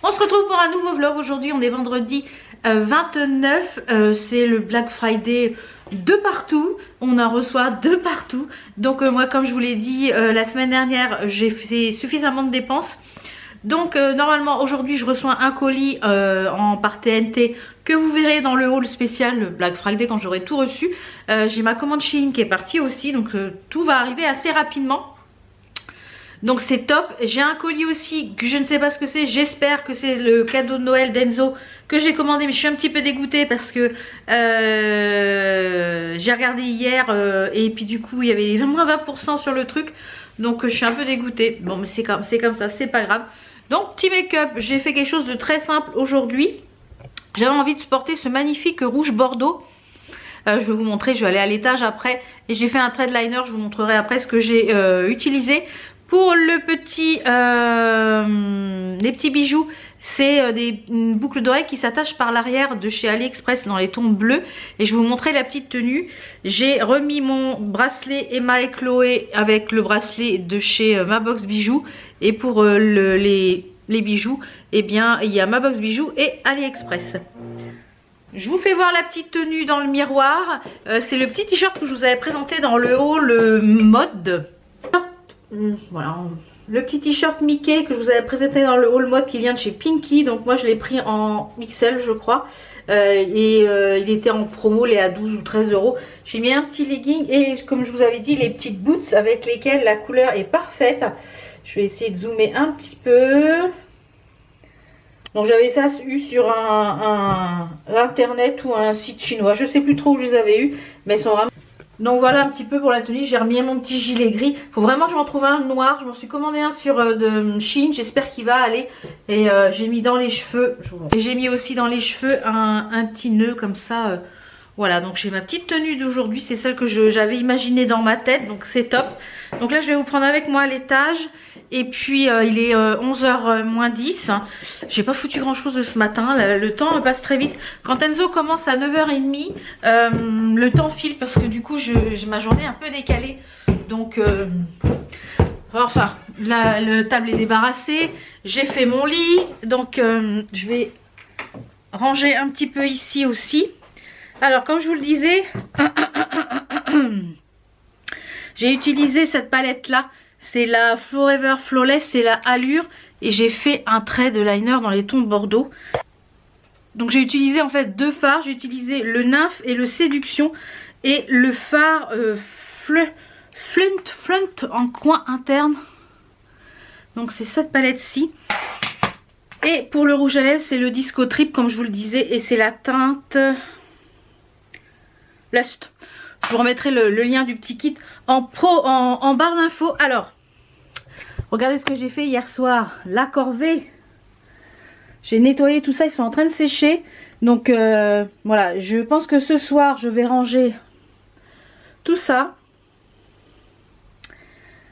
On se retrouve pour un nouveau vlog. Aujourd'hui on est vendredi 29, c'est le Black Friday de partout, on en reçoit de partout. Donc moi comme je vous l'ai dit la semaine dernière, j'ai fait suffisamment de dépenses. Donc normalement aujourd'hui je reçois un colis par TNT que vous verrez dans le haul spécial Black Friday quand j'aurai tout reçu. J'ai ma commande Shein qui est partie aussi, donc tout va arriver assez rapidement. Donc c'est top. J'ai un colis aussi que je ne sais pas ce que c'est. J'espère que c'est le cadeau de Noël d'Enzo que j'ai commandé. Mais je suis un petit peu dégoûtée parce que j'ai regardé hier et puis du coup il y avait moins 20% sur le truc. Donc je suis un peu dégoûtée. Bon mais c'est comme ça, c'est pas grave. Donc petit make-up, j'ai fait quelque chose de très simple aujourd'hui. J'avais envie de porter ce magnifique rouge bordeaux. Je vais vous montrer, je vais aller à l'étage après. Et j'ai fait un thread liner, je vous montrerai après ce que j'ai utilisé. Pour le petit, les petits bijoux, c'est des boucles d'oreilles qui s'attachent par l'arrière de chez AliExpress dans les tons bleus. Et je vais vous montrer la petite tenue. J'ai remis mon bracelet Emma et Chloé avec le bracelet de chez Ma Box Bijoux. Et pour les bijoux, eh bien il y a Ma Box Bijoux et AliExpress. Je vous fais voir la petite tenue dans le miroir. C'est le petit t-shirt que je vous avais présenté dans le haul mode. Voilà, le petit t-shirt Mickey que je vous avais présenté dans le haul mode qui vient de chez Pinky. Donc moi je l'ai pris en XL je crois. Il était en promo, les à 12 ou 13 euros. J'ai mis un petit legging et comme je vous avais dit les petites boots avec lesquelles la couleur est parfaite. Je vais essayer de zoomer un petit peu. Donc j'avais ça eu sur internet ou un site chinois. Je sais plus trop où je les avais eu, mais elles sont vraiment... Donc voilà un petit peu pour la tenue. J'ai remis mon petit gilet gris. Faut vraiment que je m'en trouve un noir. Je m'en suis commandé un sur de Shein. J'espère qu'il va aller. Et j'ai mis dans les cheveux. Et j'ai mis aussi dans les cheveux un petit nœud comme ça. Voilà, donc j'ai ma petite tenue d'aujourd'hui. C'est celle que j'avais imaginée dans ma tête. Donc c'est top. Donc là je vais vous prendre avec moi à l'étage. Et puis il est 11h moins 10. J'ai pas foutu grand chose de ce matin. Le temps passe très vite. Quand Enzo commence à 9h30, le temps file parce que du coup ma journée est un peu décalée. Donc enfin la table est débarrassée. J'ai fait mon lit. Donc je vais ranger un petit peu ici aussi. Alors comme je vous le disais, j'ai utilisé cette palette là. C'est la Forever Flawless, c'est la Allure. Et j'ai fait un trait de liner dans les tons bordeaux. Donc j'ai utilisé en fait deux fards. J'ai utilisé le Nymph et le Séduction. Et le fard Flint en coin interne. Donc c'est cette palette-ci. Et pour le rouge à lèvres, c'est le Disco Trip comme je vous le disais. Et c'est la teinte Lust. Je vous remettrai le lien du petit kit en barre d'infos. Alors, regardez ce que j'ai fait hier soir. La corvée. J'ai nettoyé tout ça. Ils sont en train de sécher. Donc, voilà. Je pense que ce soir, je vais ranger tout ça.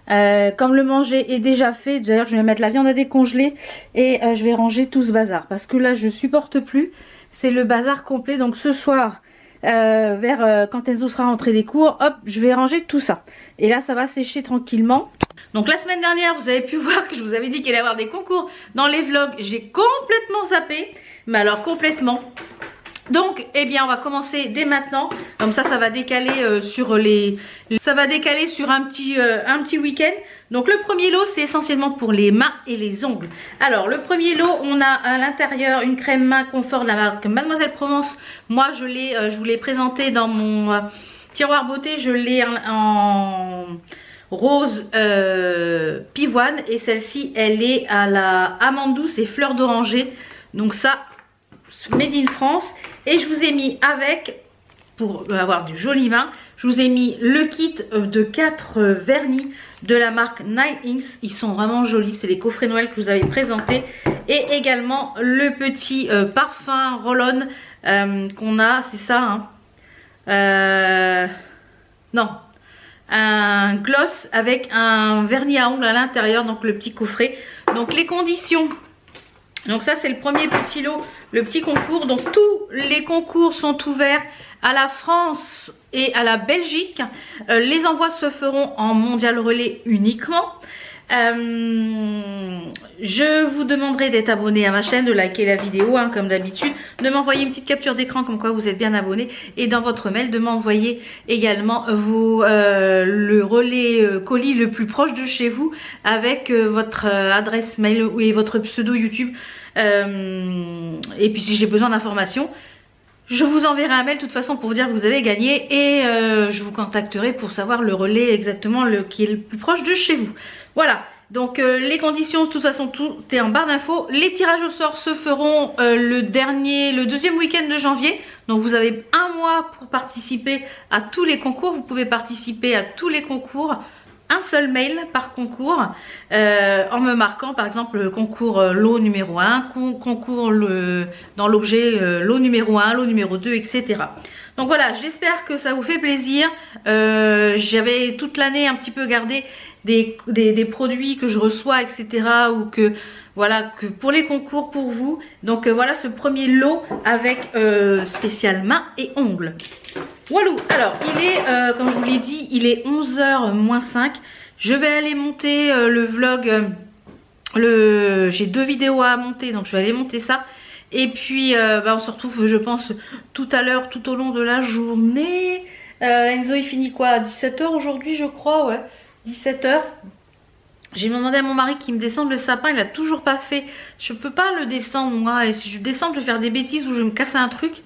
Comme le manger est déjà fait. D'ailleurs, je vais mettre la viande à décongeler. Et je vais ranger tout ce bazar. Parce que là, je supporte plus. C'est le bazar complet. Donc, ce soir... quand Enzo sera rentré des cours, hop, je vais ranger tout ça. Et là, ça va sécher tranquillement. Donc la semaine dernière, vous avez pu voir que je vous avais dit qu'il allait y avoir des concours dans les vlogs. J'ai complètement zappé, mais alors complètement. Donc, eh bien, on va commencer dès maintenant. Comme ça, ça va décaler sur ça va décaler sur un petit week-end. Donc, le premier lot, c'est essentiellement pour les mains et les ongles. Alors, le premier lot, on a à l'intérieur une crème main confort de la marque Mademoiselle Provence. Moi, je vous l'ai présenté dans mon tiroir beauté. Je l'ai en rose pivoine. Et celle-ci, elle est à la amande douce et fleur d'oranger. Donc ça, made in France. Et je vous ai mis avec, pour avoir du joli vin, je vous ai mis le kit de 4 vernis de la marque Nine Inks. Ils sont vraiment jolis, c'est les coffrets Noël que je vous avais présentés. Et également le petit parfum roll-on qu'on a, c'est ça hein. Non, un gloss avec un vernis à ongles à l'intérieur, donc le petit coffret. Donc les conditions... Donc ça c'est le premier petit lot, le petit concours. Donc tous les concours sont ouverts à la France et à la Belgique. Les envois se feront en mondial relais uniquement. Je vous demanderai d'être abonné à ma chaîne, de liker la vidéo hein, comme d'habitude, de m'envoyer une petite capture d'écran comme quoi vous êtes bien abonné et dans votre mail de m'envoyer également le relais colis le plus proche de chez vous avec votre adresse mail et votre pseudo YouTube et puis si j'ai besoin d'informations je vous enverrai un mail de toute façon pour vous dire que vous avez gagné et je vous contacterai pour savoir le relais exactement qui est le plus proche de chez vous. Voilà, donc les conditions de toute façon tout est en barre d'infos. Les tirages au sort se feront le deuxième week-end de janvier. Donc vous avez un mois pour participer à tous les concours. Vous pouvez participer à tous les concours. Un seul mail par concours en me marquant par exemple le concours lot numéro 1, concours dans l'objet lot numéro 1, lot numéro 2, etc. Donc voilà, j'espère que ça vous fait plaisir. J'avais toute l'année un petit peu gardé des produits que je reçois, etc. ou que voilà, que pour les concours pour vous. Donc voilà ce premier lot avec spécial mains et ongles. Walou, alors il est, comme je vous l'ai dit, il est 11h moins 5. Je vais aller monter le vlog, j'ai 2 vidéos à monter, donc je vais aller monter ça. Et puis on se retrouve je pense tout à l'heure, tout au long de la journée. Enzo il finit quoi à 17h aujourd'hui je crois, ouais, 17h. J'ai demandé à mon mari qu'il me descende le sapin, il a toujours pas fait. Je peux pas le descendre moi, et si je descends je vais faire des bêtises ou je vais me casser un truc.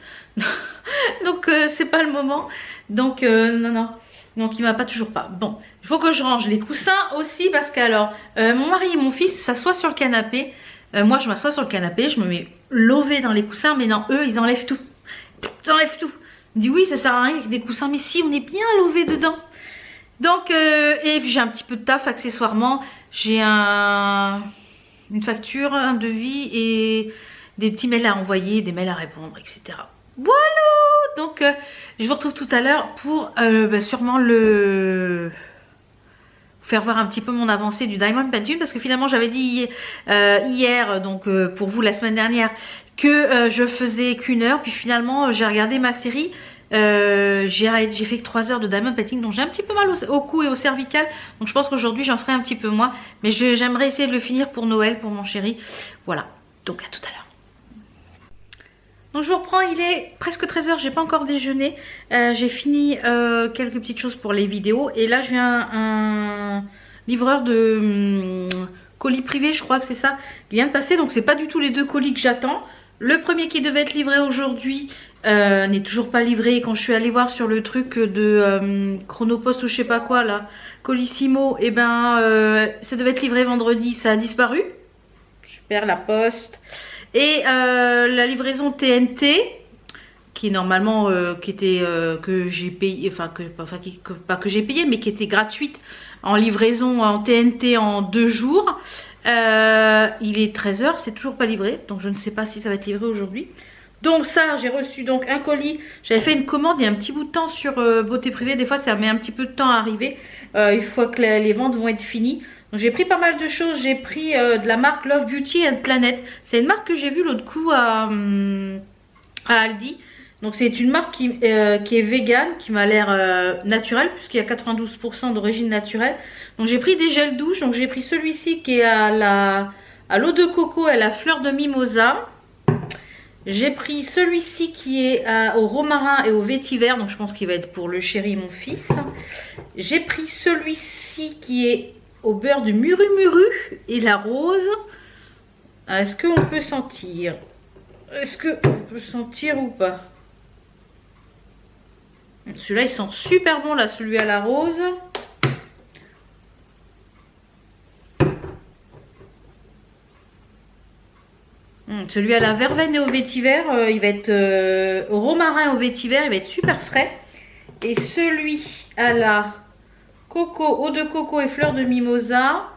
Donc c'est pas le moment. Donc non. Donc il m'a pas toujours pas. Bon, il faut que je range les coussins aussi parce que alors mon mari et mon fils s'assoient sur le canapé. Moi je m'assois sur le canapé, je me mets lové dans les coussins, mais non, eux ils enlèvent tout. Ils enlèvent tout. On dit oui ça sert à rien avec des coussins, mais si on est bien lové dedans. Donc et puis j'ai un petit peu de taf accessoirement. J'ai une facture, un devis et des petits mails à envoyer, des mails à répondre, etc. Voilà. Donc je vous retrouve tout à l'heure pour sûrement faire voir un petit peu mon avancée du Diamond Painting parce que finalement j'avais dit hier, donc pour vous la semaine dernière, que je faisais qu'1 heure, puis finalement j'ai regardé ma série. J'ai fait que 3 heures de Diamond Painting, donc j'ai un petit peu mal au cou et au cervical, donc je pense qu'aujourd'hui j'en ferai un petit peu moins, mais j'aimerais essayer de le finir pour Noël, pour mon chéri. Voilà, donc à tout à l'heure. Donc je vous reprends, il est presque 13h, j'ai pas encore déjeuné. J'ai fini quelques petites choses pour les vidéos. Et là je viens un livreur de colis privé, je crois que c'est ça, qui vient de passer. Donc c'est pas du tout les 2 colis que j'attends. Le premier qui devait être livré aujourd'hui n'est toujours pas livré. Et quand je suis allée voir sur le truc de Chronopost ou je sais pas quoi là, Colissimo, et ben ça devait être livré vendredi, ça a disparu. Je perds la poste. Et la livraison TNT qui normalement que j'ai payé, pas que j'ai payé mais qui était gratuite en livraison en TNT en 2 jours. Il est 13h, c'est toujours pas livré, donc je ne sais pas si ça va être livré aujourd'hui. Donc ça, j'ai reçu donc un colis. J'avais fait une commande il y a un petit bout de temps sur Beauté Privée. Des fois ça met un petit peu de temps à arriver une fois que les ventes vont être finies. Donc j'ai pris pas mal de choses. J'ai pris de la marque Love Beauty and Planet. C'est une marque que j'ai vue l'autre coup à Aldi. Donc c'est une marque qui est vegan, qui m'a l'air naturelle puisqu'il y a 92% d'origine naturelle. Donc j'ai pris des gels douche. Donc j'ai pris celui-ci qui est à l'eau de coco et à la fleur de mimosa. J'ai pris celui-ci qui est au romarin et au vétiver. Donc je pense qu'il va être pour le chéri mon fils. J'ai pris celui-ci qui est au beurre de muru et la rose. Est-ce qu'on peut sentir? Est-ce qu'on peut sentir ou pas? Celui-là il sent super bon là, celui à la rose. Celui à la verveine et au vétiver, il va être au romarin et au vétiver, il va être super frais. Et celui à la coco, eau de coco et fleurs de mimosa.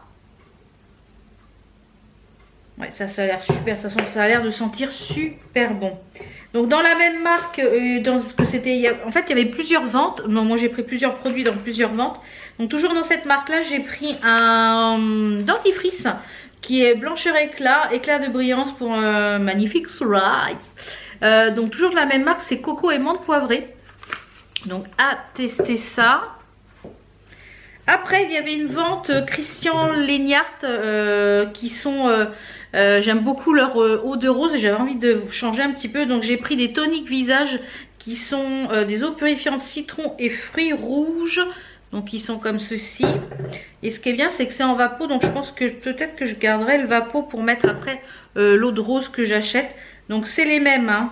Ouais, ça a l'air super, ça a l'air de sentir super bon. Donc dans la même marque, en fait il y avait plusieurs ventes. Non, moi j'ai pris plusieurs produits dans plusieurs ventes. Donc toujours dans cette marque là, j'ai pris un dentifrice qui est blancheur éclat de brillance pour un magnifique surprise. Donc toujours de la même marque, c'est coco et menthe poivrée. Donc à tester ça. Après, il y avait une vente Christian Leinart qui sont... j'aime beaucoup leur eau de rose et j'avais envie de vous changer un petit peu. Donc j'ai pris des toniques visage qui sont des eaux purifiantes citron et fruits rouges. Donc ils sont comme ceci. Et ce qui est bien, c'est que c'est en vapeau. Donc je pense que peut-être que je garderai le vapeau pour mettre après l'eau de rose que j'achète. Donc c'est les mêmes, hein.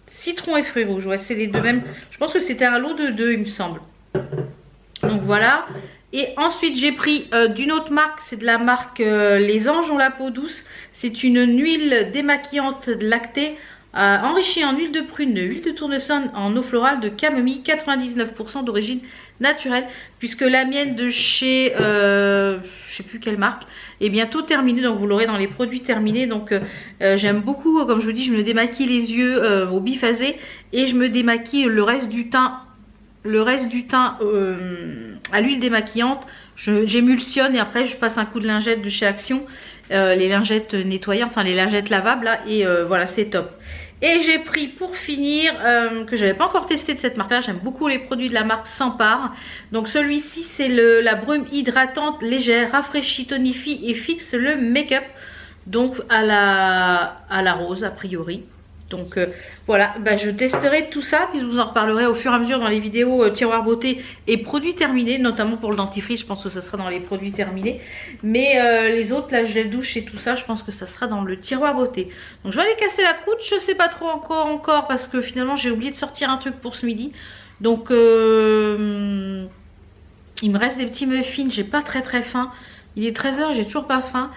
Citron et fruits rouges, ouais, c'est les deux mêmes. Je pense que c'était un lot de deux, il me semble. Donc voilà. Et ensuite j'ai pris d'une autre marque, c'est de la marque Les Anges ont la peau douce. C'est une huile démaquillante lactée enrichie en huile de prune, de huile de tournesol, en eau florale, de camomille, 99% d'origine naturelle. Puisque la mienne de chez, je sais plus quelle marque, est bientôt terminée. Donc vous l'aurez dans les produits terminés. Donc j'aime beaucoup, comme je vous dis, je me démaquille les yeux au biphasé. Et je me démaquille le reste du teint. À l'huile démaquillante, j'émulsionne et après je passe un coup de lingette de chez Action, les lingettes nettoyantes, enfin les lingettes lavables là, et voilà, c'est top. Et j'ai pris pour finir, que j'avais pas encore testé de cette marque là, j'aime beaucoup les produits de la marque Sampar. Donc celui-ci c'est la brume hydratante légère, rafraîchit, tonifie et fixe le make-up, donc à la rose a priori. Donc voilà, bah, je testerai tout ça, puis je vous en reparlerai au fur et à mesure dans les vidéos tiroir beauté et produits terminés, notamment pour le dentifrice, je pense que ça sera dans les produits terminés. Mais les autres, là, gel douche et tout ça, je pense que ça sera dans le tiroir beauté. Donc je vais aller casser la croûte, je sais pas trop encore parce que finalement j'ai oublié de sortir un truc pour ce midi. Donc il me reste des petits muffins, j'ai pas très faim. Il est 13 h, j'ai toujours pas faim.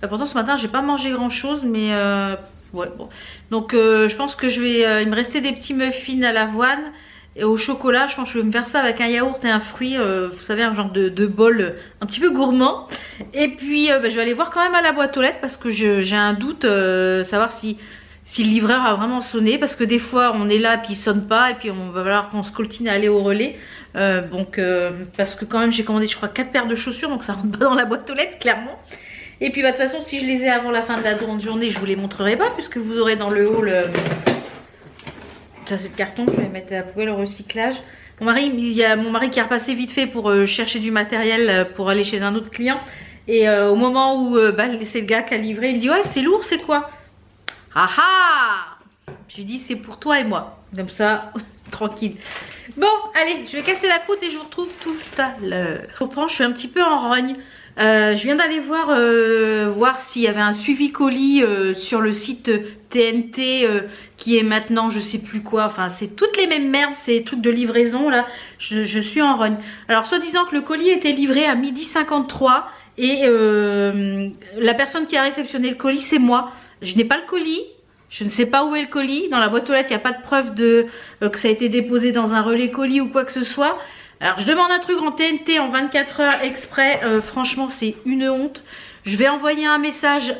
Pourtant ce matin j'ai pas mangé grand chose, mais... ouais, bon. Donc je pense que je vais... il me restait des petits muffins à l'avoine et au chocolat. Je pense que je vais me faire ça avec un yaourt et un fruit. Vous savez, un genre de bol un petit peu gourmand. Et puis bah, je vais aller voir quand même à la boîte aux lettres parce que j'ai un doute, savoir si le livreur a vraiment sonné. Parce que des fois on est là et puis il sonne pas. Et puis on va falloir qu'on se coltine à aller au relais. Parce que quand même j'ai commandé je crois 4 paires de chaussures. Donc ça rentre pas dans la boîte aux lettres clairement. Et puis bah, de toute façon si je les ai avant la fin de la journée, je vous les montrerai pas puisque vous aurez dans le haut ça c'est de carton, je vais mettre à la poubelle au recyclage. Il y a mon mari qui est repassé vite fait pour chercher du matériel pour aller chez un autre client. Et au moment où c'est le gars qui a livré, il me dit ouais c'est lourd, c'est quoi? Ah ah! Je lui dis c'est pour toi et moi. Comme ça, tranquille. Bon allez, je vais casser la croûte et je vous retrouve tout à l'heure. Je reprends, je suis un petit peu en rogne. Je viens d'aller voir s'il y avait un suivi colis sur le site TNT qui est maintenant je sais plus quoi. Enfin c'est toutes les mêmes merdes, ces trucs de livraison là. Je suis en rogne. Alors soi-disant que le colis était livré à 12h53 et la personne qui a réceptionné le colis c'est moi. Je n'ai pas le colis. Je ne sais pas où est le colis. Dans la boîte aux lettres il n'y a pas de preuve que ça a été déposé dans un relais colis ou quoi que ce soit. Alors je demande un truc en TNT en 24 heures exprès, franchement c'est une honte. Je vais envoyer un message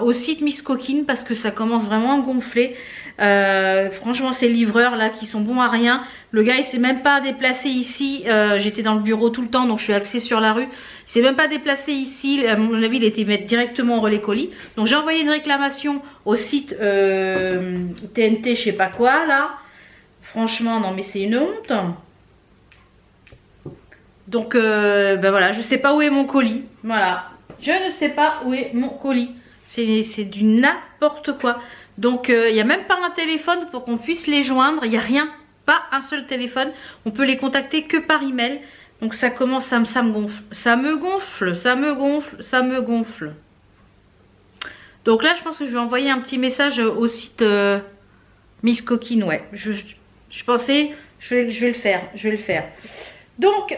au site Miss Coquine parce que ça commence vraiment à me gonfler. Franchement ces livreurs là qui sont bons à rien. Le gars il s'est même pas déplacé ici, j'étais dans le bureau tout le temps donc je suis axée sur la rue. Il s'est même pas déplacé ici, à mon avis il était mettre directement au relais colis. Donc j'ai envoyé une réclamation au site TNT je sais pas quoi là. Franchement non mais c'est une honte. Donc voilà, je sais pas où est mon colis. Voilà, je ne sais pas où est mon colis. C'est du n'importe quoi. Donc il n'y a même pas un téléphone pour qu'on puisse les joindre. Il n'y a rien, pas un seul téléphone. On peut les contacter que par email. Donc ça commence, ça me gonfle. Ça me gonfle. Donc là je pense que je vais envoyer un petit message au site Miss Coquine. Ouais, je pensais, je vais le faire. Donc,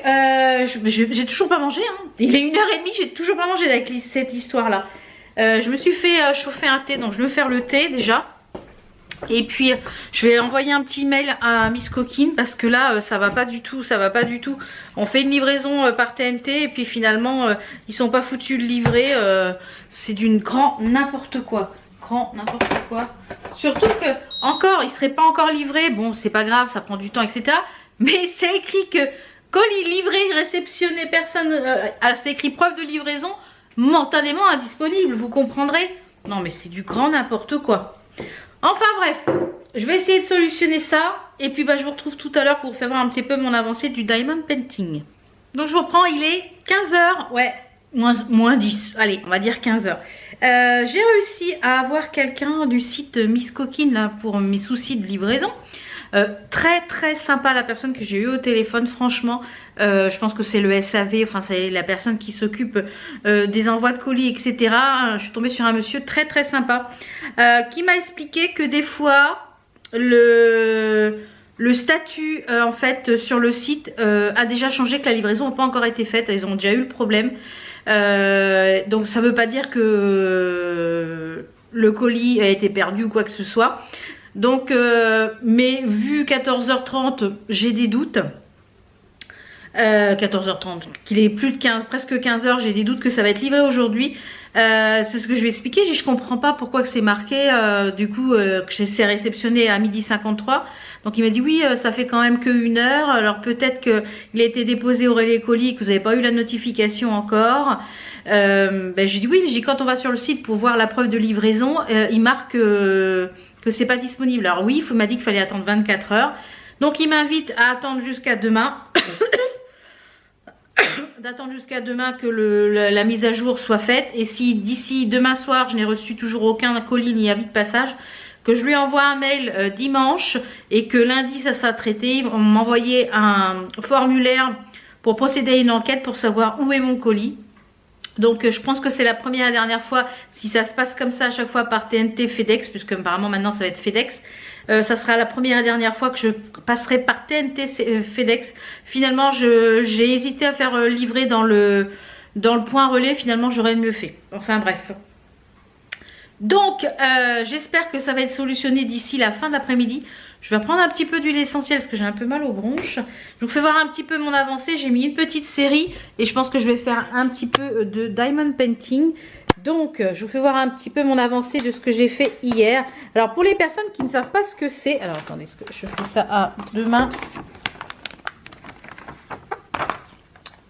j'ai toujours pas mangé, hein. Il est 1h30, j'ai toujours pas mangé avec cette histoire-là. Je me suis fait chauffer un thé, donc je vais me faire le thé déjà. Et puis, je vais envoyer un petit mail à Miss Coquine parce que là, ça va pas du tout, On fait une livraison par TNT et puis finalement, ils sont pas foutus de livrer. C'est d'une grand n'importe quoi. Surtout que, encore, il serait pas encore livré. Bon, c'est pas grave, ça prend du temps, etc. Mais c'est écrit que colis livré, réceptionné, personne, c'est écrit preuve de livraison, momentanément indisponible, vous comprendrez? Non mais c'est du grand n'importe quoi. Enfin bref, je vais essayer de solutionner ça. Et puis bah, je vous retrouve tout à l'heure pour vous faire voir un petit peu mon avancée du diamond painting. Donc je vous reprends, il est 15 h, ouais, moins 10, allez, on va dire 15 h. J'ai réussi à avoir quelqu'un du site Miss Coquine là pour mes soucis de livraison. Très sympa la personne que j'ai eu au téléphone, franchement. Je pense que c'est le SAV, enfin c'est la personne qui s'occupe des envois de colis, etc. Je suis tombée sur un monsieur très sympa qui m'a expliqué que des fois le statut en fait sur le site a déjà changé, que la livraison n'a pas encore été faite, ils ont déjà eu le problème. Donc ça veut pas dire que le colis a été perdu ou quoi que ce soit. Donc mais vu 14 h 30 j'ai des doutes. 14 h 30, qu'il est plus de 15, presque 15 h, j'ai des doutes que ça va être livré aujourd'hui. C'est ce que je vais expliquer. Je comprends pas pourquoi que c'est marqué du coup que c'est réceptionné à 12h53. Donc il m'a dit oui, ça fait quand même que 1 heure. Alors peut-être que il a été déposé au relais colis, que vous n'avez pas eu la notification encore. J'ai dit oui, mais quand on va sur le site pour voir la preuve de livraison, il marque que c'est pas disponible. Alors oui, il m'a dit qu'il fallait attendre 24 heures. Donc il m'invite à attendre jusqu'à demain. D'attendre jusqu'à demain que la mise à jour soit faite. Et si d'ici demain soir je n'ai reçu toujours aucun colis ni avis de passage, que je lui envoie un mail dimanche et que lundi ça sera traité. Ils vont m'envoyer un formulaire pour procéder à une enquête pour savoir où est mon colis. Donc je pense que c'est la première et dernière fois, si ça se passe comme ça à chaque fois par TNT, FedEx, puisque apparemment maintenant ça va être FedEx. Ça sera la première et dernière fois que je passerai par TNT FedEx. Finalement, j'ai hésité à faire livrer dans le point relais. Finalement, j'aurais mieux fait. Enfin bref. Donc, j'espère que ça va être solutionné d'ici la fin d'après-midi. Je vais prendre un petit peu d'huile essentielle parce que j'ai un peu mal aux bronches. Je vous fais voir un petit peu mon avancée. J'ai mis une petite série et je pense que je vais faire un petit peu de diamond painting. Donc, je vous fais voir un petit peu mon avancée de ce que j'ai fait hier. Alors, pour les personnes qui ne savent pas ce que c'est... Alors, attendez, est-ce que je fais ça à deux mains?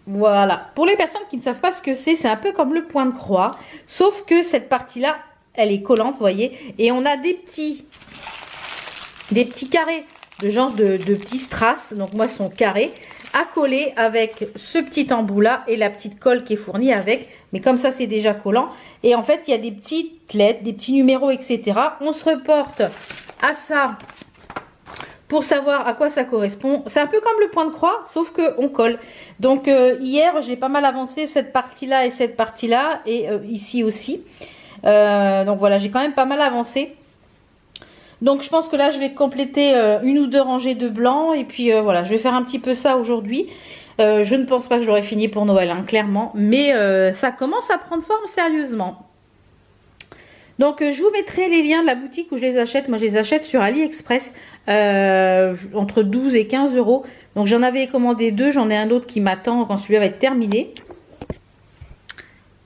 Voilà. Pour les personnes qui ne savent pas ce que c'est un peu comme le point de croix. Sauf que cette partie-là, elle est collante, vous voyez. Et on a des petits carrés de genre de petits strass. Donc, moi, ils sont carrés. À coller avec ce petit embout là et la petite colle qui est fournie avec, mais comme ça c'est déjà collant. Et en fait il y a des petites lettres, des petits numéros, etc. On se reporte à ça pour savoir à quoi ça correspond. C'est un peu comme le point de croix sauf que on colle. Donc hier j'ai pas mal avancé cette partie là et cette partie là et ici aussi. Donc voilà, j'ai quand même pas mal avancé. Donc je pense que là je vais compléter une ou deux rangées de blanc et puis voilà, je vais faire un petit peu ça aujourd'hui. Je ne pense pas que j'aurai fini pour Noël, hein, clairement, mais ça commence à prendre forme sérieusement. Donc je vous mettrai les liens de la boutique où je les achète. Moi je les achète sur AliExpress entre 12 et 15 euros. Donc j'en avais commandé deux, j'en ai un autre qui m'attend quand celui-là va être terminé.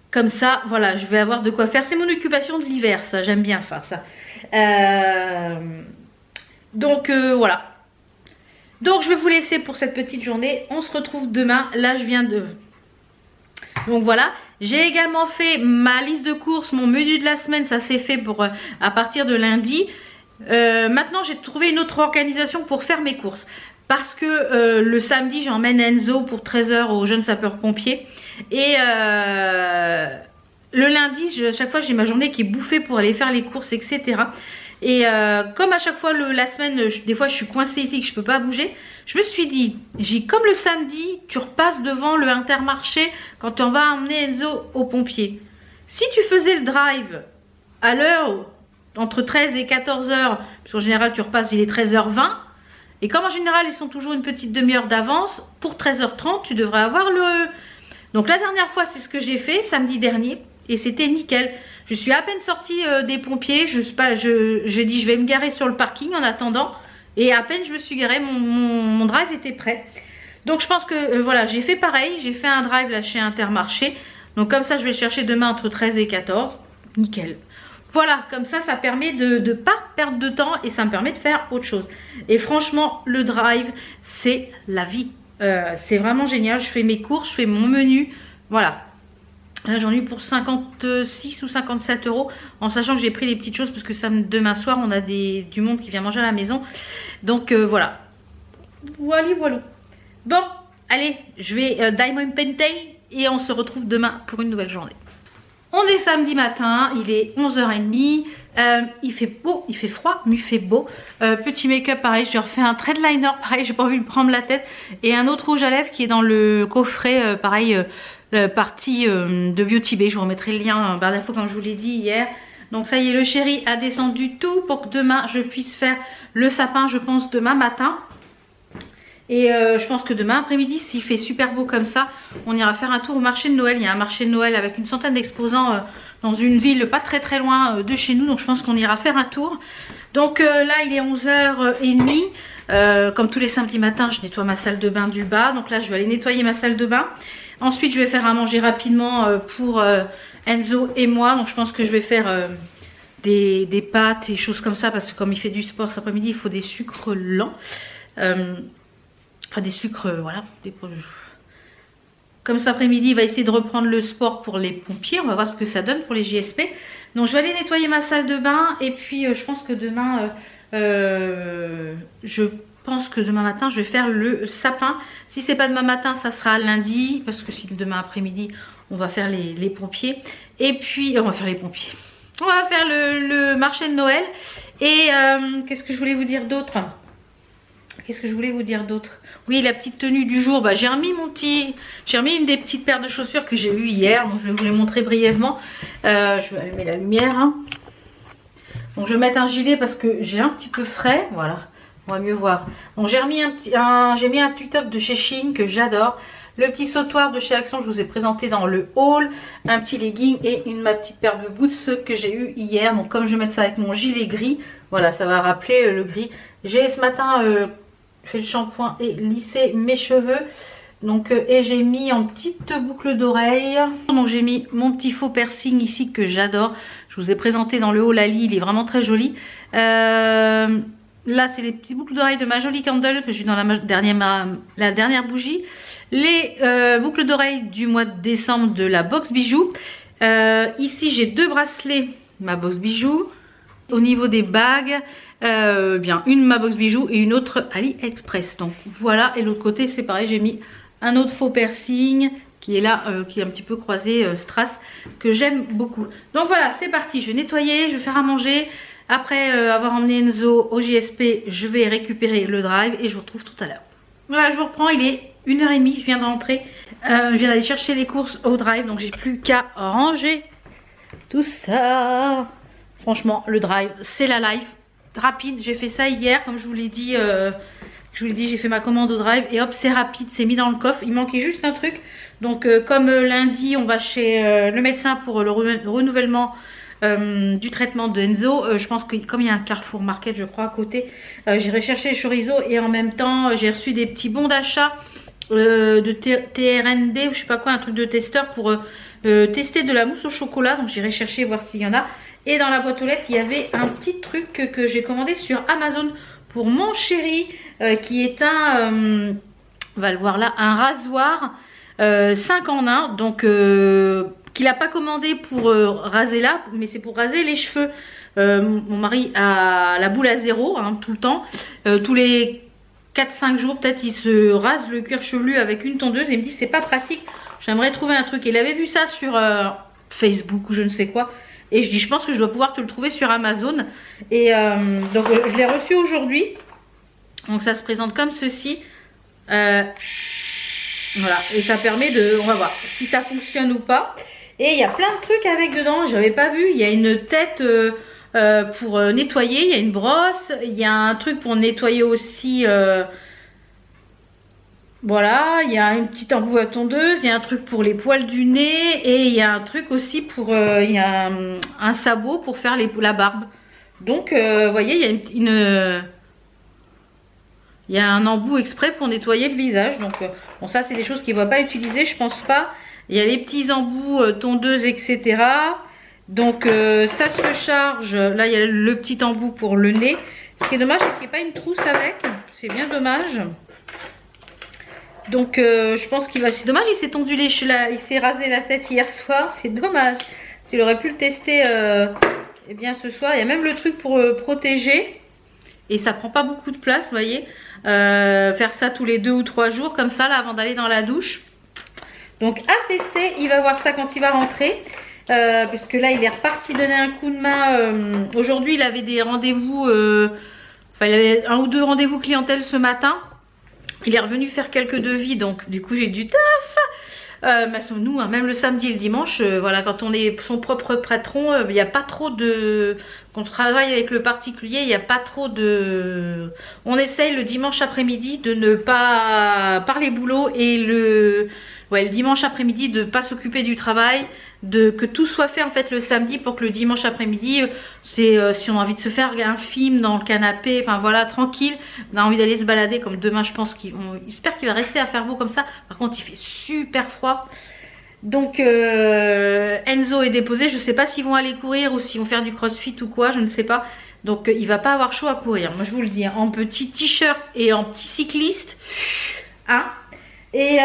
Comme ça, voilà, je vais avoir de quoi faire. C'est mon occupation de l'hiver, ça, j'aime bien faire ça. Donc voilà. Donc je vais vous laisser pour cette petite journée. On se retrouve demain. Là je viens de... Donc voilà. J'ai également fait ma liste de courses, mon menu de la semaine. Ça s'est fait pour à partir de lundi. Maintenant j'ai trouvé une autre organisation pour faire mes courses. Parce que le samedi j'emmène Enzo pour 13 h aux jeunes sapeurs-pompiers. Et le lundi, à chaque fois j'ai ma journée qui est bouffée pour aller faire les courses, etc. Et comme à chaque fois la semaine, des fois je suis coincée ici, que je peux pas bouger, je me suis dit, comme le samedi, tu repasses devant le Intermarché quand on va emmener Enzo aux pompiers. Si tu faisais le drive à l'heure entre 13 et 14 h, parce qu'en général tu repasses, il est 13 h 20, et comme en général ils sont toujours une petite demi-heure d'avance, pour 13 h 30 tu devrais avoir le... Donc la dernière fois c'est ce que j'ai fait samedi dernier et c'était nickel. Je suis à peine sortie des pompiers, j'ai dit je vais me garer sur le parking en attendant et à peine je me suis garée, mon drive était prêt. Donc je pense que voilà, j'ai fait pareil, j'ai fait un drive là chez Intermarché. Donc comme ça je vais le chercher demain entre 13 et 14, nickel. Voilà, comme ça permet de ne pas perdre de temps et ça me permet de faire autre chose. Et franchement le drive c'est la vie. C'est vraiment génial, je fais mes courses, je fais mon menu, voilà. Là j'en ai eu pour 56 ou 57 euros, en sachant que j'ai pris les petites choses parce que demain soir on a du monde qui vient manger à la maison. Donc voilà. Voilà. Bon, allez, je vais Diamond Painting et on se retrouve demain pour une nouvelle journée. On est samedi matin, il est 11h30, il fait beau, il fait froid, mais il fait beau. Petit make-up pareil, je refais un trait de liner pareil, j'ai pas envie de prendre la tête. Et un autre rouge à lèvres qui est dans le coffret pareil, partie de Beauty Bay. Je vous remettrai le lien par défaut comme je vous l'ai dit hier. Donc ça y est, le chéri a descendu tout pour que demain je puisse faire le sapin, je pense demain matin. Et je pense que demain après-midi, s'il fait super beau comme ça, on ira faire un tour au marché de Noël. Il y a un marché de Noël avec une centaine d'exposants dans une ville pas très loin de chez nous. Donc je pense qu'on ira faire un tour. Donc là, il est 11h30. Comme tous les samedis matins, je nettoie ma salle de bain du bas. Donc là, je vais aller nettoyer ma salle de bain. Ensuite, je vais faire à manger rapidement pour Enzo et moi. Donc je pense que je vais faire des pâtes et choses comme ça. Parce que comme il fait du sport cet après-midi, il faut des sucres lents. Enfin des sucres, voilà. Comme cet après-midi, il va essayer de reprendre le sport pour les pompiers. On va voir ce que ça donne pour les JSP. Donc je vais aller nettoyer ma salle de bain. Et puis je pense que demain, matin, je vais faire le sapin. Si c'est pas demain matin, ça sera lundi. Parce que si demain après-midi, on va faire les pompiers. Et puis, on va faire les pompiers. On va faire le marché de Noël. Et qu'est-ce que je voulais vous dire d'autre? Oui, la petite tenue du jour, bah, j'ai remis une des petites paires de chaussures que j'ai eues hier. Donc je vais vous les montrer brièvement. Je vais allumer la lumière. Hein. Donc je vais mettre un gilet parce que j'ai un petit peu frais. Voilà, on va mieux voir. Donc j'ai mis un petit top de chez Shein que j'adore. Le petit sautoir de chez Action, je vous ai présenté dans le haul. Un petit legging et ma petite paire de boots que j'ai eu hier. Donc comme je vais mettre ça avec mon gilet gris, voilà, ça va rappeler le gris. J'ai ce matin fait le shampoing et lissé mes cheveux. Donc et j'ai mis en petite boucle d'oreille. Donc j'ai mis mon petit faux piercing ici que j'adore. Je vous ai présenté dans le haul Ali, il est vraiment très joli. Là c'est les petites boucles d'oreilles de ma jolie candle que j'ai eu dans la dernière bougie. Les boucles d'oreilles du mois de décembre de la box bijoux. Ici j'ai deux bracelets, ma box bijoux. Au niveau des bagues, bien une ma box bijoux et une autre AliExpress. Donc voilà, et l'autre côté c'est pareil, j'ai mis un autre faux piercing qui est là, qui est un petit peu croisé strass, que j'aime beaucoup. Donc voilà, c'est parti, je vais nettoyer, je vais faire à manger. Après avoir emmené Enzo au JSP, je vais récupérer le drive et je vous retrouve tout à l'heure. Voilà, je vous reprends, il est 1h30, je viens de rentrer. Je viens d'aller chercher les courses au drive, donc j'ai plus qu'à ranger tout ça. Franchement, le drive, c'est la life. Rapide, j'ai fait ça hier, comme je vous l'ai dit. J'ai fait ma commande au drive et hop, c'est rapide, c'est mis dans le coffre. Il manquait juste un truc. Donc, comme lundi, on va chez le médecin pour le renouvellement du traitement de Enzo. Je pense que comme il y a un Carrefour Market, je crois, à côté, j'irai chercher les chorizo et en même temps, j'ai reçu des petits bons d'achat de TRND ou je sais pas quoi, un truc de testeur pour tester de la mousse au chocolat. Donc, j'irai chercher voir s'il y en a. Et dans la boîte aux lettres, il y avait un petit truc que j'ai commandé sur Amazon pour mon chéri, qui est on va le voir là, un rasoir 5 en 1. Donc, qu'il n'a pas commandé pour raser là, mais c'est pour raser les cheveux. Mon mari a la boule à zéro, hein, tout le temps. Tous les 4-5 jours, peut-être, il se rase le cuir chevelu avec une tondeuse. Et il me dit, c'est pas pratique, j'aimerais trouver un truc. Il avait vu ça sur Facebook ou je ne sais quoi. Et je dis, je pense que je dois pouvoir te le trouver sur Amazon. Et donc, je l'ai reçu aujourd'hui. Donc, ça se présente comme ceci. Voilà. Et ça permet de... On va voir si ça fonctionne ou pas. Et il y a plein de trucs avec dedans. J'avais pas vu. Il y a une tête pour nettoyer. Il y a une brosse. Il y a un truc pour nettoyer aussi... Voilà, il y a une petite embout à tondeuse, il y a un truc pour les poils du nez et il y a un truc aussi pour, il y a un sabot pour faire la barbe. Donc, vous voyez, il y a un embout exprès pour nettoyer le visage. Donc, bon, ça, c'est des choses qu'il ne va pas utiliser, je pense pas. Il y a les petits embouts tondeuse, etc. Donc, ça se charge. Là, il y a le petit embout pour le nez. Ce qui est dommage, c'est qu'il n'y ait pas une trousse avec. C'est bien dommage. Donc je pense qu'il va... C'est dommage, il s'est tendu les cheveux, il s'est rasé la tête hier soir. C'est dommage. S'il aurait pu le tester eh bien ce soir. Il y a même le truc pour protéger. Et ça prend pas beaucoup de place, vous voyez. Faire ça tous les 2 ou 3 jours comme ça là avant d'aller dans la douche. Donc à tester, il va voir ça quand il va rentrer. Puisque là il est reparti donner un coup de main. Aujourd'hui il avait des rendez-vous, enfin il avait 1 ou 2 rendez-vous clientèle ce matin. Il est revenu faire quelques devis, donc du coup j'ai du taf. Nous, hein, même le samedi et le dimanche, voilà, quand on est son propre patron, il n'y a pas trop de... Quand on travaille avec le particulier, il n'y a pas trop de... On essaye le dimanche après-midi de ne pas parler boulot et le dimanche après-midi de ne pas s'occuper du travail, que tout soit fait en fait le samedi pour que le dimanche après-midi, c'est si on a envie de se faire un film dans le canapé, enfin voilà, tranquille, on a envie d'aller se balader comme demain je pense j'espère qu'il va rester à faire beau comme ça. Par contre il fait super froid. Donc Enzo est déposé, je ne sais pas s'ils vont aller courir ou s'ils vont faire du crossfit ou quoi, je ne sais pas. Donc il va pas avoir chaud à courir, moi je vous le dis, hein, en petit t-shirt et en petit cycliste. Hein. Et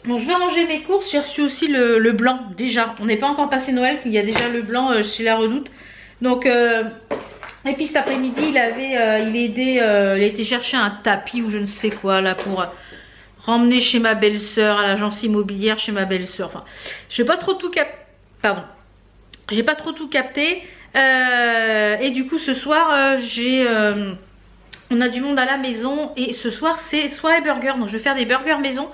bon, je vais ranger mes courses. J'ai reçu aussi le blanc déjà. On n'est pas encore passé Noël, il y a déjà le blanc chez La Redoute. Donc et puis cet après-midi il a été chercher un tapis ou je ne sais quoi là pour remmener chez ma belle-sœur, à l'agence immobilière chez ma belle-sœur. Enfin, j'ai pas trop tout capté. Pardon. J'ai pas trop tout capté. Et du coup ce soir on a du monde à la maison et ce soir c'est soirée burger. Donc je vais faire des burgers maison.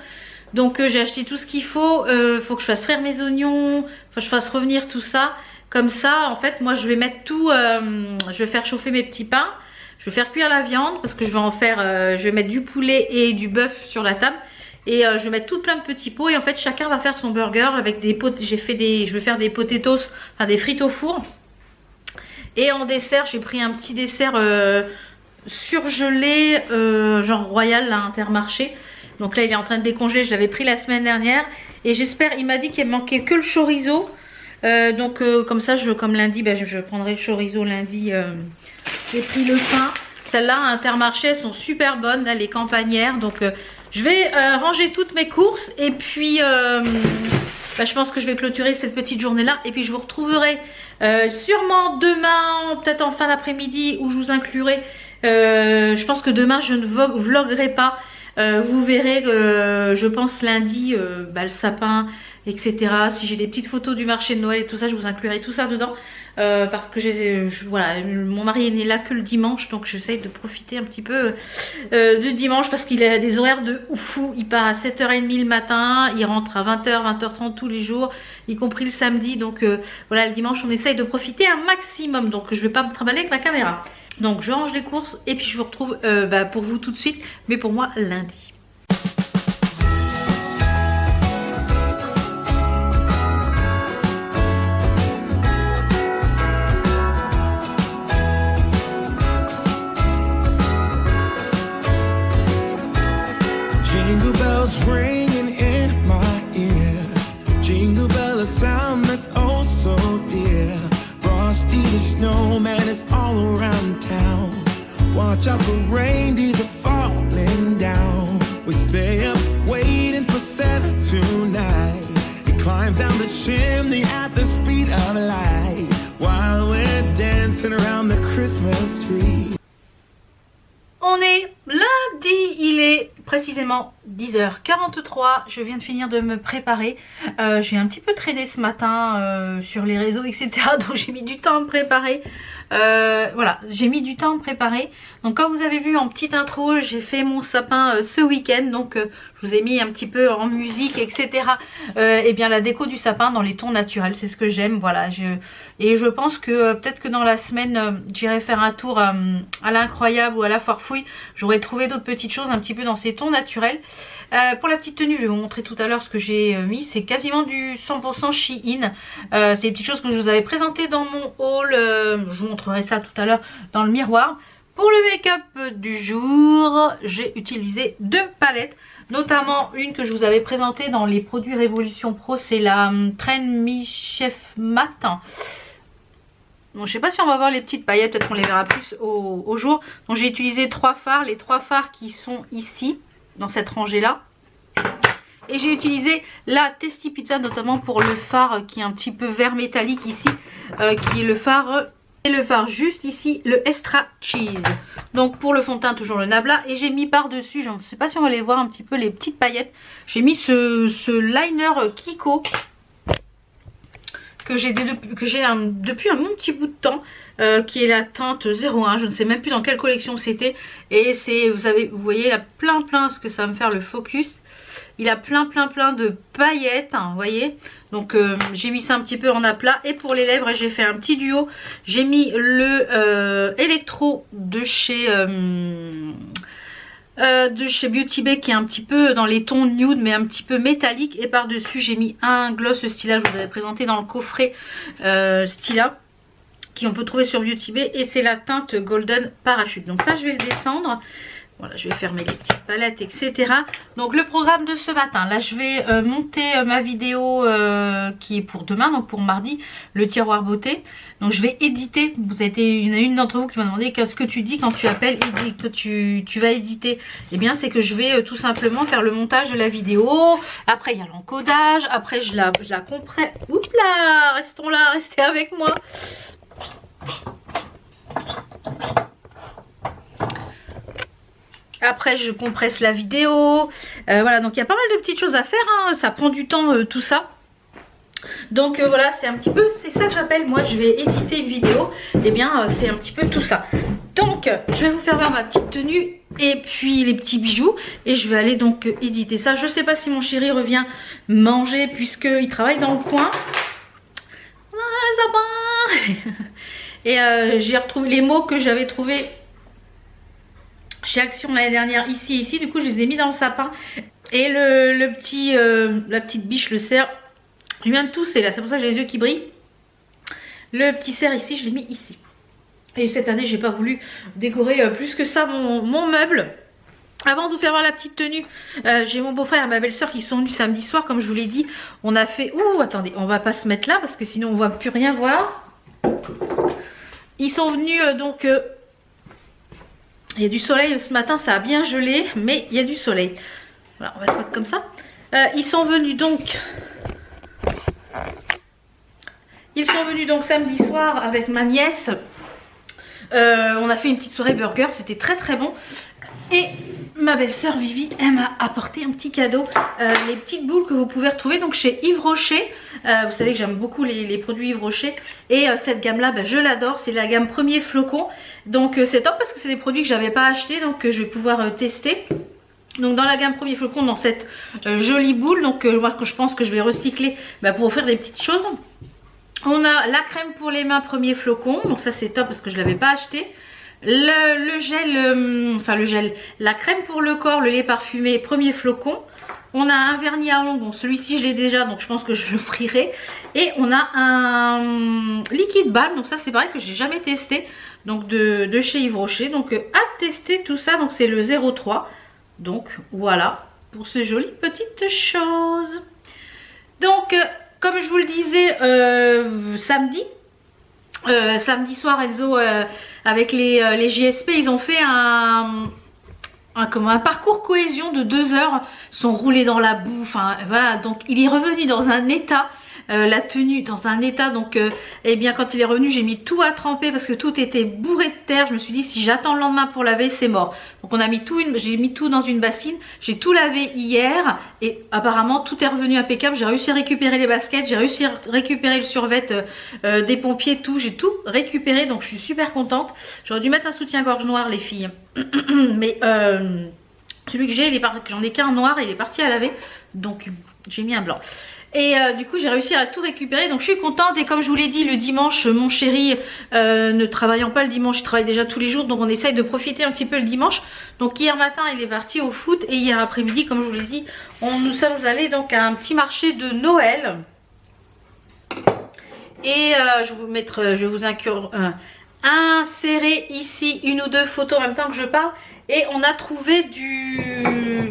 Donc j'ai acheté tout ce qu'il faut. Faut que je fasse frire mes oignons. Faut que je fasse revenir tout ça. Comme ça en fait moi je vais mettre tout. Je vais faire chauffer mes petits pains. Je vais faire cuire la viande parce que je vais en faire, je vais mettre du poulet et du bœuf sur la table. Et je vais mettre tout plein de petits pots et en fait chacun va faire son burger avec des pots. Je vais faire des potatoes, enfin des frites au four. Et en dessert, j'ai pris un petit dessert surgelé, genre royal, là, Intermarché. Donc là il est en train de décongeler, je l'avais pris la semaine dernière. Et j'espère, il m'a dit qu'il manquait que le chorizo. Donc comme ça, comme lundi, je prendrai le chorizo lundi. J'ai pris le pain. Celles-là à Intermarché, elles sont super bonnes, là, les campagnières. Donc je vais ranger toutes mes courses. Et puis je pense que je vais clôturer cette petite journée-là. Et puis je vous retrouverai sûrement demain, peut-être en fin d'après-midi, où je vous inclurai. Je pense que demain, je ne vloguerai pas. Vous verrez que je pense lundi, le sapin, etc. Si j'ai des petites photos du marché de Noël et tout ça, je vous inclurai tout ça dedans. Parce que voilà, mon mari n'est là que le dimanche, donc j'essaye de profiter un petit peu du dimanche parce qu'il a des horaires de fou. Il part à 7h30 le matin, il rentre à 20h, 20h30 tous les jours, y compris le samedi. Donc voilà, le dimanche on essaye de profiter un maximum. Donc je vais pas me trimballer avec ma caméra. Donc je range les courses et puis je vous retrouve pour vous tout de suite, mais pour moi lundi. Jingle bells ringing in my ear. Jingle bell, a sound that's oh so dear. Frosty the snowman is all around town. Watch out for reindeers are falling down. We stay up waiting for Santa tonight. He climbs down the chimney at the speed of light while we're dancing around the Christmas tree. On est lundi, il est précisément 10h43, je viens de finir de me préparer. J'ai un petit peu traîné ce matin sur les réseaux, etc. Donc j'ai mis du temps à me préparer. Voilà, j'ai mis du temps à me préparer. Donc comme vous avez vu en petite intro, j'ai fait mon sapin ce week-end. Donc je vous ai mis un petit peu en musique, etc. Et bien la déco du sapin dans les tons naturels, c'est ce que j'aime. Voilà, et je pense que peut-être que dans la semaine, j'irai faire un tour à l'Incroyable ou à la Foire Fouille. J'aurais trouvé d'autres petites choses un petit peu dans ces tons naturels. Pour la petite tenue, je vais vous montrer tout à l'heure ce que j'ai mis. C'est quasiment du 100% Shein. C'est des petites choses que je vous avais présentées dans mon haul. Je vous montrerai ça tout à l'heure dans le miroir. Pour le make-up du jour, j'ai utilisé 2 palettes. Notamment une que je vous avais présentée dans les produits Révolution Pro. C'est la Trend Me Chef Matte. Bon, je sais pas si on va voir les petites paillettes. Peut-être qu'on les verra plus au jour. Donc j'ai utilisé 3 fards. Les 3 fards qui sont ici. dans cette rangée là. Et j'ai utilisé la Tasty Pizza notamment pour le fard qui est un petit peu vert métallique ici, qui est le fard. Et le fard juste ici, le Extra Cheese. Donc pour le fond de teint, toujours le Nabla. Et j'ai mis par-dessus, je ne sais pas si on va les voir un petit peu, les petites paillettes. J'ai mis ce liner Kiko que j'ai depuis un bon petit bout de temps. Qui est la teinte 01. Je ne sais même plus dans quelle collection c'était. Et c'est, vous voyez, il a plein, ce que ça va me faire le focus. Il a plein de paillettes, hein, vous voyez. Donc j'ai mis ça un petit peu en aplat. Et pour les lèvres, j'ai fait un petit duo. J'ai mis le Electro de chez Beauty Bay qui est un petit peu dans les tons nude mais un petit peu métallique. Et par dessus j'ai mis un gloss Stila, je vous avais présenté dans le coffret Stila, qui on peut trouver sur Beauty Bay, et c'est la teinte Golden Parachute. Donc ça je vais le descendre. Voilà, je vais fermer les petites palettes, etc. Donc le programme de ce matin, là je vais monter ma vidéo qui est pour demain, donc pour mardi, le tiroir beauté. Donc je vais éditer. Il y en a une d'entre vous qui m'a demandé qu'est-ce que tu dis quand tu appelles et que tu vas éditer. Eh bien c'est que je vais tout simplement faire le montage de la vidéo. Après il y a l'encodage, après je la compresse. Oups là, restons là, restez avec moi. Après je compresse la vidéo, voilà, donc il y a pas mal de petites choses à faire, hein. Ça prend du temps tout ça. Donc voilà, c'est un petit peu, c'est ça que j'appelle, moi je vais éditer une vidéo. Et bien c'est un petit peu tout ça. Donc je vais vous faire voir ma petite tenue et puis les petits bijoux. Et je vais aller donc éditer ça. Je sais pas si mon chéri revient manger puisqu'il travaille dans le coin. Ah, ça va. Et j'ai retrouvé les mots que j'avais trouvés chez Action l'année dernière, ici, du coup je les ai mis dans le sapin. Et la petite biche, le cerf, je viens de tousser là, c'est pour ça que j'ai les yeux qui brillent. Le petit cerf ici, je l'ai mis ici. Et cette année j'ai pas voulu décorer plus que ça mon meuble. Avant de vous faire voir la petite tenue, j'ai mon beau-frère et ma belle-sœur qui sont venus samedi soir, comme je vous l'ai dit. On a fait... Ouh, attendez, on va pas se mettre là parce que sinon on va plus rien voir. Ils sont venus donc... il y a du soleil ce matin, ça a bien gelé, mais il y a du soleil. Voilà, on va se mettre comme ça. Ils sont venus donc samedi soir avec ma nièce. On a fait une petite soirée burger, c'était très bon. Et ma belle-sœur Vivi, elle m'a apporté un petit cadeau, les petites boules que vous pouvez retrouver donc chez Yves Rocher. Vous savez que j'aime beaucoup les produits Yves Rocher. Et cette gamme là, je l'adore, c'est la gamme Premier Flocon. Donc c'est top parce que c'est des produits que j'avais pas acheté, donc je vais pouvoir tester. Donc dans la gamme Premier Flocon, dans cette jolie boule, donc moi je pense que je vais recycler pour offrir des petites choses. On a la crème pour les mains Premier Flocon, donc ça c'est top parce que je l'avais pas acheté. Le gel, la crème pour le corps, le lait parfumé Premier Flocon. On a un vernis à ongles, bon celui-ci je l'ai déjà donc je pense que je le frierai. Et on a un liquide balm, donc ça c'est pareil que j'ai jamais testé, donc de chez Yves Rocher. Donc à tester tout ça, donc c'est le 03. Donc voilà pour ce joli petite chose. Donc comme je vous le disais samedi soir, Enzo avec les JSP, ils ont fait un parcours cohésion de 2 heures, sont roulés dans la boue, enfin voilà, donc il est revenu dans un état, la tenue dans un état, donc et bien quand il est revenu j'ai mis tout à tremper parce que tout était bourré de terre. Je me suis dit si j'attends le lendemain pour laver c'est mort, donc on a mis tout, j'ai mis tout dans une bassine, j'ai tout lavé hier et apparemment tout est revenu impeccable. J'ai réussi à récupérer les baskets, j'ai réussi à récupérer le survêt des pompiers, tout, j'ai tout récupéré, donc je suis super contente. J'aurais dû mettre un soutien-gorge noir les filles, mais celui que j'ai, j'en ai qu'un noir, il est parti à laver, donc j'ai mis un blanc. Et du coup j'ai réussi à tout récupérer, donc je suis contente. Et comme je vous l'ai dit, le dimanche mon chéri ne travaillant pas le dimanche, il travaille déjà tous les jours, donc on essaye de profiter un petit peu le dimanche. Donc hier matin il est parti au foot et hier après-midi, comme je vous l'ai dit, nous sommes allés donc à un petit marché de Noël. Et je vais vous insérer ici une ou deux photos en même temps que je parle. Et on a trouvé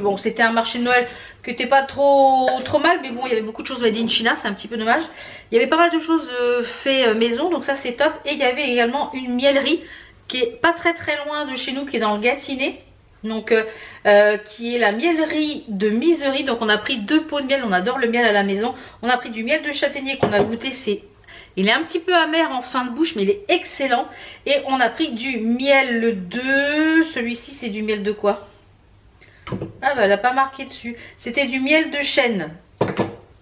bon, c'était un marché de Noël qui n'était pas trop mal, mais bon il y avait beaucoup de choses made in China, c'est un petit peu dommage. Il y avait pas mal de choses fait maison, donc ça c'est top. Et il y avait également une miellerie qui est pas très loin de chez nous, qui est dans le Gâtinais. Donc qui est la mielerie de Misery. Donc on a pris 2 pots de miel, on adore le miel à la maison. On a pris du miel de châtaignier qu'on a goûté, il est un petit peu amer en fin de bouche, mais il est excellent. Et on a pris du miel de... Celui-ci, c'est du miel de quoi? Ah bah elle n'a pas marqué dessus. C'était du miel de chêne.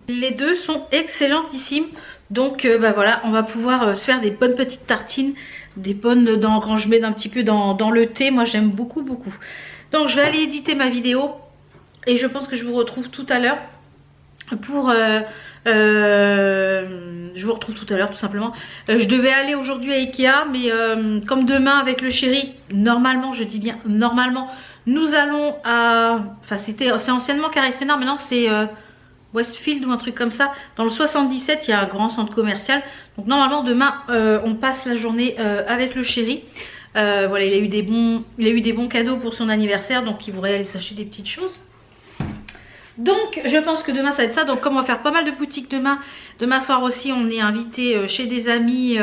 Les deux sont excellentissimes. Donc bah voilà, on va pouvoir se faire des bonnes petites tartines. Des bonnes quand je mets un petit peu dans le thé. Moi j'aime beaucoup. Donc je vais aller éditer ma vidéo. Et je pense que je vous retrouve tout à l'heure pour... je vous retrouve tout à l'heure tout simplement. Je devais aller aujourd'hui à Ikea, mais comme demain avec le chéri, normalement, je dis bien normalement, nous allons à... Enfin c'est anciennement Carré Sénard, maintenant c'est Westfield ou un truc comme ça. Dans le 77, il y a un grand centre commercial. Donc normalement demain, on passe la journée avec le chéri. Voilà, il a eu des bons cadeaux pour son anniversaire, donc il voudrait aller s'acheter des petites choses. Donc je pense que demain ça va être ça. Donc comme on va faire pas mal de boutiques demain soir aussi, on est invité chez des amis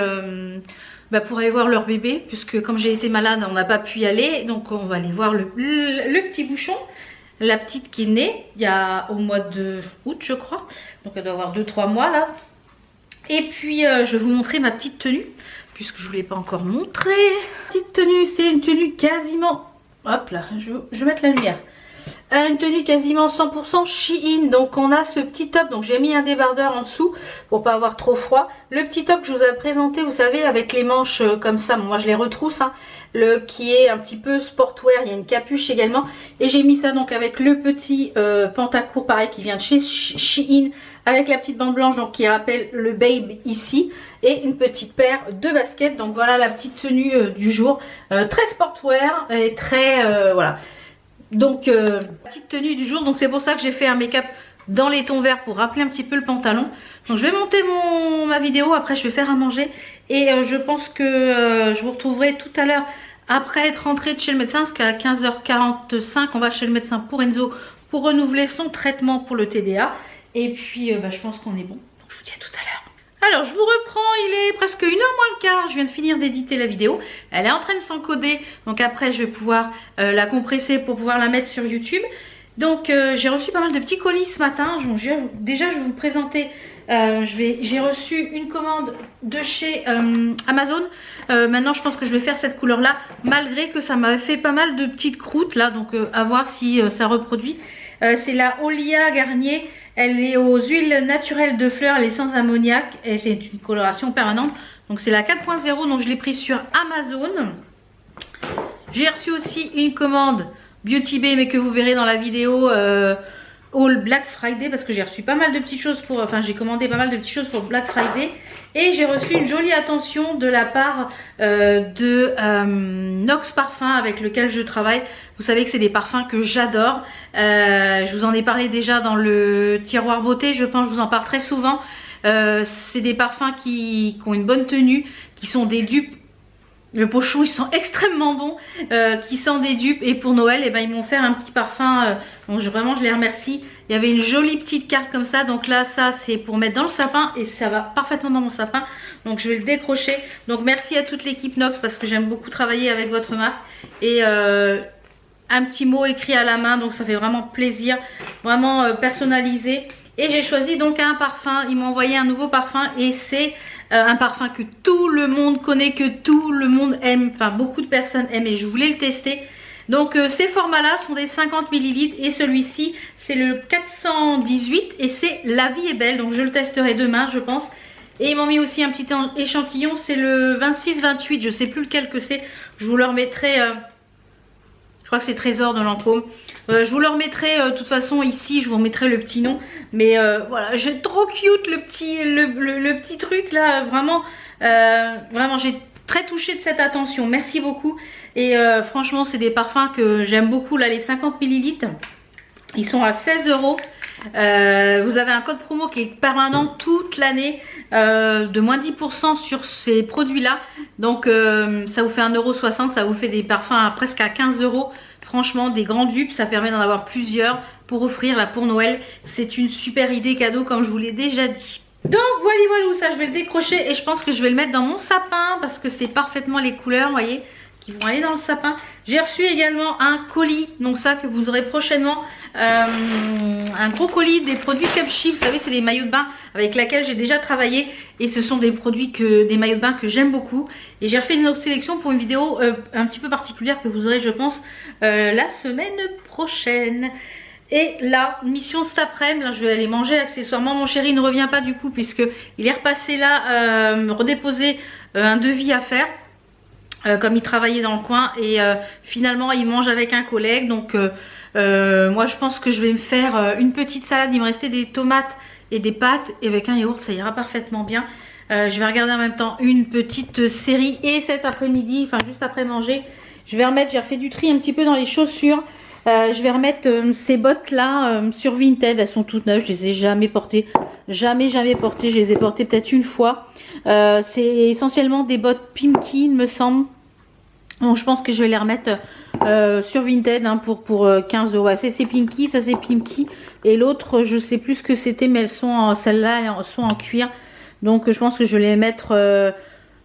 pour aller voir leur bébé, puisque comme j'ai été malade on n'a pas pu y aller. Donc on va aller voir le petit bouchon, la petite qui est née il y a au mois de août je crois. Donc elle doit avoir 2-3 mois là. Et puis je vais vous montrer ma petite tenue, puisque je ne vous l'ai pas encore montré. Petite tenue, c'est une tenue quasiment... Hop là, je vais mettre la lumière. Une tenue quasiment 100% Shein. Donc on a ce petit top, donc j'ai mis un débardeur en dessous pour pas avoir trop froid. Le petit top que je vous ai présenté, vous savez, avec les manches comme ça, moi je les retrousse hein, qui est un petit peu sportwear, il y a une capuche également. Et j'ai mis ça donc avec le petit pantacourt pareil qui vient de chez Shein, avec la petite bande blanche donc qui rappelle le Babe ici, et une petite paire de baskets. Donc voilà la petite tenue du jour, très sportwear et très voilà. Donc petite tenue du jour, donc c'est pour ça que j'ai fait un make-up dans les tons verts pour rappeler un petit peu le pantalon. Donc je vais monter ma vidéo, après je vais faire à manger et je pense que je vous retrouverai tout à l'heure après être rentrée de chez le médecin, parce qu'à 15h45 on va chez le médecin pour Enzo pour renouveler son traitement pour le TDA. Et puis je pense qu'on est bon, donc je vous dis à tout à l'heure. Alors je vous reprends, il est presque 1h moins le quart, je viens de finir d'éditer la vidéo. Elle est en train de s'encoder, donc après je vais pouvoir la compresser pour pouvoir la mettre sur YouTube. Donc j'ai reçu pas mal de petits colis ce matin. Déjà je vais vous présenter, j'ai reçu une commande de chez Amazon. Maintenant je pense que je vais faire cette couleur là, malgré que ça m'avait fait pas mal de petites croûtes là, donc à voir si ça reproduit. C'est la Olia Garnier. Elle est aux huiles naturelles de fleurs, elle est sans ammoniac et c'est une coloration permanente. Donc c'est la 4.0, donc je l'ai prise sur Amazon. J'ai reçu aussi une commande Beauty Bay, mais que vous verrez dans la vidéo All Black Friday, parce que j'ai reçu pas mal de petites choses pour... Enfin j'ai commandé pas mal de petites choses pour Black Friday. Et j'ai reçu une jolie attention de la part de Nox Parfum avec lequel je travaille. Vous savez que c'est des parfums que j'adore. Je vous en ai parlé déjà dans le tiroir beauté, je pense que je vous en parle très souvent. C'est des parfums qui ont une bonne tenue, qui sont des dupes. Le pochon, ils sont extrêmement bons, qui sont des dupes. Et pour Noël, eh ben, ils m'ont fait un petit parfum. Donc vraiment, je les remercie. Il y avait une jolie petite carte comme ça. Donc là, ça, c'est pour mettre dans le sapin. Et ça va parfaitement dans mon sapin. Donc je vais le décrocher. Donc merci à toute l'équipe Nox, parce que j'aime beaucoup travailler avec votre marque. Et un petit mot écrit à la main. Donc ça fait vraiment plaisir. Vraiment personnalisé. Et j'ai choisi donc un parfum. Ils m'ont envoyé un nouveau parfum. Et c'est... un parfum que tout le monde connaît, que tout le monde aime, enfin beaucoup de personnes aiment, et je voulais le tester. Donc ces formats là sont des 50 ml et celui-ci c'est le 418 et c'est La Vie est Belle. Donc je le testerai demain je pense. Et ils m'ont mis aussi un petit échantillon, c'est le 26-28, je sais plus lequel que c'est. Je vous le remettrai, je crois que c'est Trésor de Lancôme. Je vous le remettrai de toute façon ici, je vous remettrai le petit nom. Mais voilà, j'ai trop cute le petit truc là, vraiment, vraiment j'ai très touchée de cette attention, merci beaucoup. Et franchement c'est des parfums que j'aime beaucoup là, les 50 ml. Ils sont à 16 €. Vous avez un code promo qui est permanent toute l'année, de moins 10% sur ces produits là. Donc ça vous fait 1,60 €, ça vous fait des parfums presque à 15 €. Franchement des grands dupes, ça permet d'en avoir plusieurs pour offrir là pour Noël. C'est une super idée cadeau comme je vous l'ai déjà dit. Donc voilà, ça je vais le décrocher et je pense que je vais le mettre dans mon sapin parce que c'est parfaitement les couleurs, vous voyez, qui vont aller dans le sapin. J'ai reçu également un colis, donc ça que vous aurez prochainement, un gros colis des produits Cupchi. Vous savez, c'est les maillots de bain avec lesquels j'ai déjà travaillé et ce sont des produits des maillots de bain que j'aime beaucoup. Et j'ai refait une autre sélection pour une vidéo un petit peu particulière que vous aurez, je pense, la semaine prochaine. Et là, mission cet après-midi, je vais aller manger accessoirement. Mon chéri ne revient pas du coup puisque il est repassé là me redéposer un devis à faire. Comme il travaillait dans le coin et finalement il mange avec un collègue, donc moi je pense que je vais me faire une petite salade. Il me restait des tomates et des pâtes et avec un yaourt ça ira parfaitement bien. Je vais regarder en même temps une petite série et cet après-midi, enfin juste après manger, je vais remettre, j'ai refait du tri un petit peu dans les chaussures. Je vais remettre ces bottes là sur Vinted, elles sont toutes neuves, je les ai jamais portées, jamais portées, je les ai portées peut-être une fois. C'est essentiellement des bottes Pimki il me semble. Donc je pense que je vais les remettre sur Vinted hein, pour 15 €. Ouais, c'est Pinky, ça c'est Pimki. Et l'autre, je sais plus ce que c'était, mais elles sont celles-là, elles sont en cuir. Donc je pense que je vais les mettre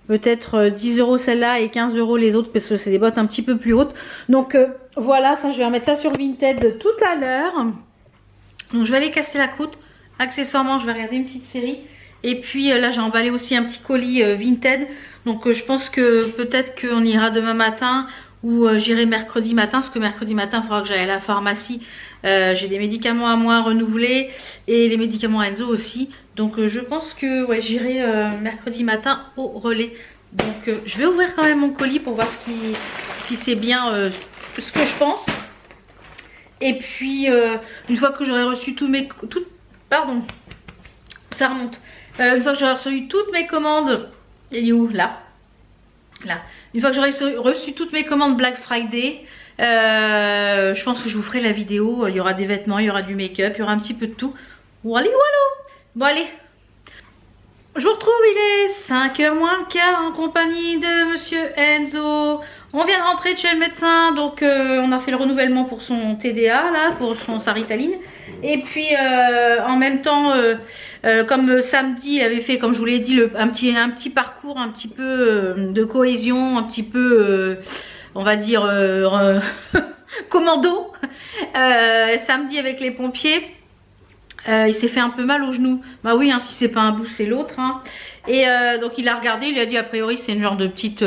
peut-être 10 € celle-là et 15 € les autres parce que c'est des bottes un petit peu plus hautes. Donc voilà, ça je vais remettre ça sur Vinted tout à l'heure. Donc je vais aller casser la croûte. Accessoirement, je vais regarder une petite série. Et puis là j'ai emballé aussi un petit colis Vinted. Donc je pense que peut-être qu'on ira demain matin ou j'irai mercredi matin. Parce que mercredi matin il faudra que j'aille à la pharmacie. J'ai des médicaments à moi renouvelés et les médicaments Enzo aussi. Donc je pense que ouais, j'irai mercredi matin au relais. Donc je vais ouvrir quand même mon colis pour voir si c'est bien ce que je pense. Et puis une fois que j'aurai reçu pardon, ça remonte. Une fois que j'aurai reçu toutes mes commandes, il est où? Là. Une fois que j'aurai reçu toutes mes commandes Black Friday, je pense que je vous ferai la vidéo. Il y aura des vêtements, il y aura du make-up, il y aura un petit peu de tout. Voilà. Bon allez, je vous retrouve, il est 5h moins le quart en compagnie de monsieur Enzo. On vient de rentrer de chez le médecin, donc on a fait le renouvellement pour son TDA, là, pour sa Ritaline. Et puis en même temps, comme samedi, il avait fait, comme je vous l'ai dit, un petit parcours, un petit peu de cohésion, un petit peu, on va dire, commando. Samedi avec les pompiers. Il s'est fait un peu mal au genou. Bah oui, hein, si c'est pas un bout, c'est l'autre. Hein. Et donc il a regardé, il a dit a priori c'est une genre de petite,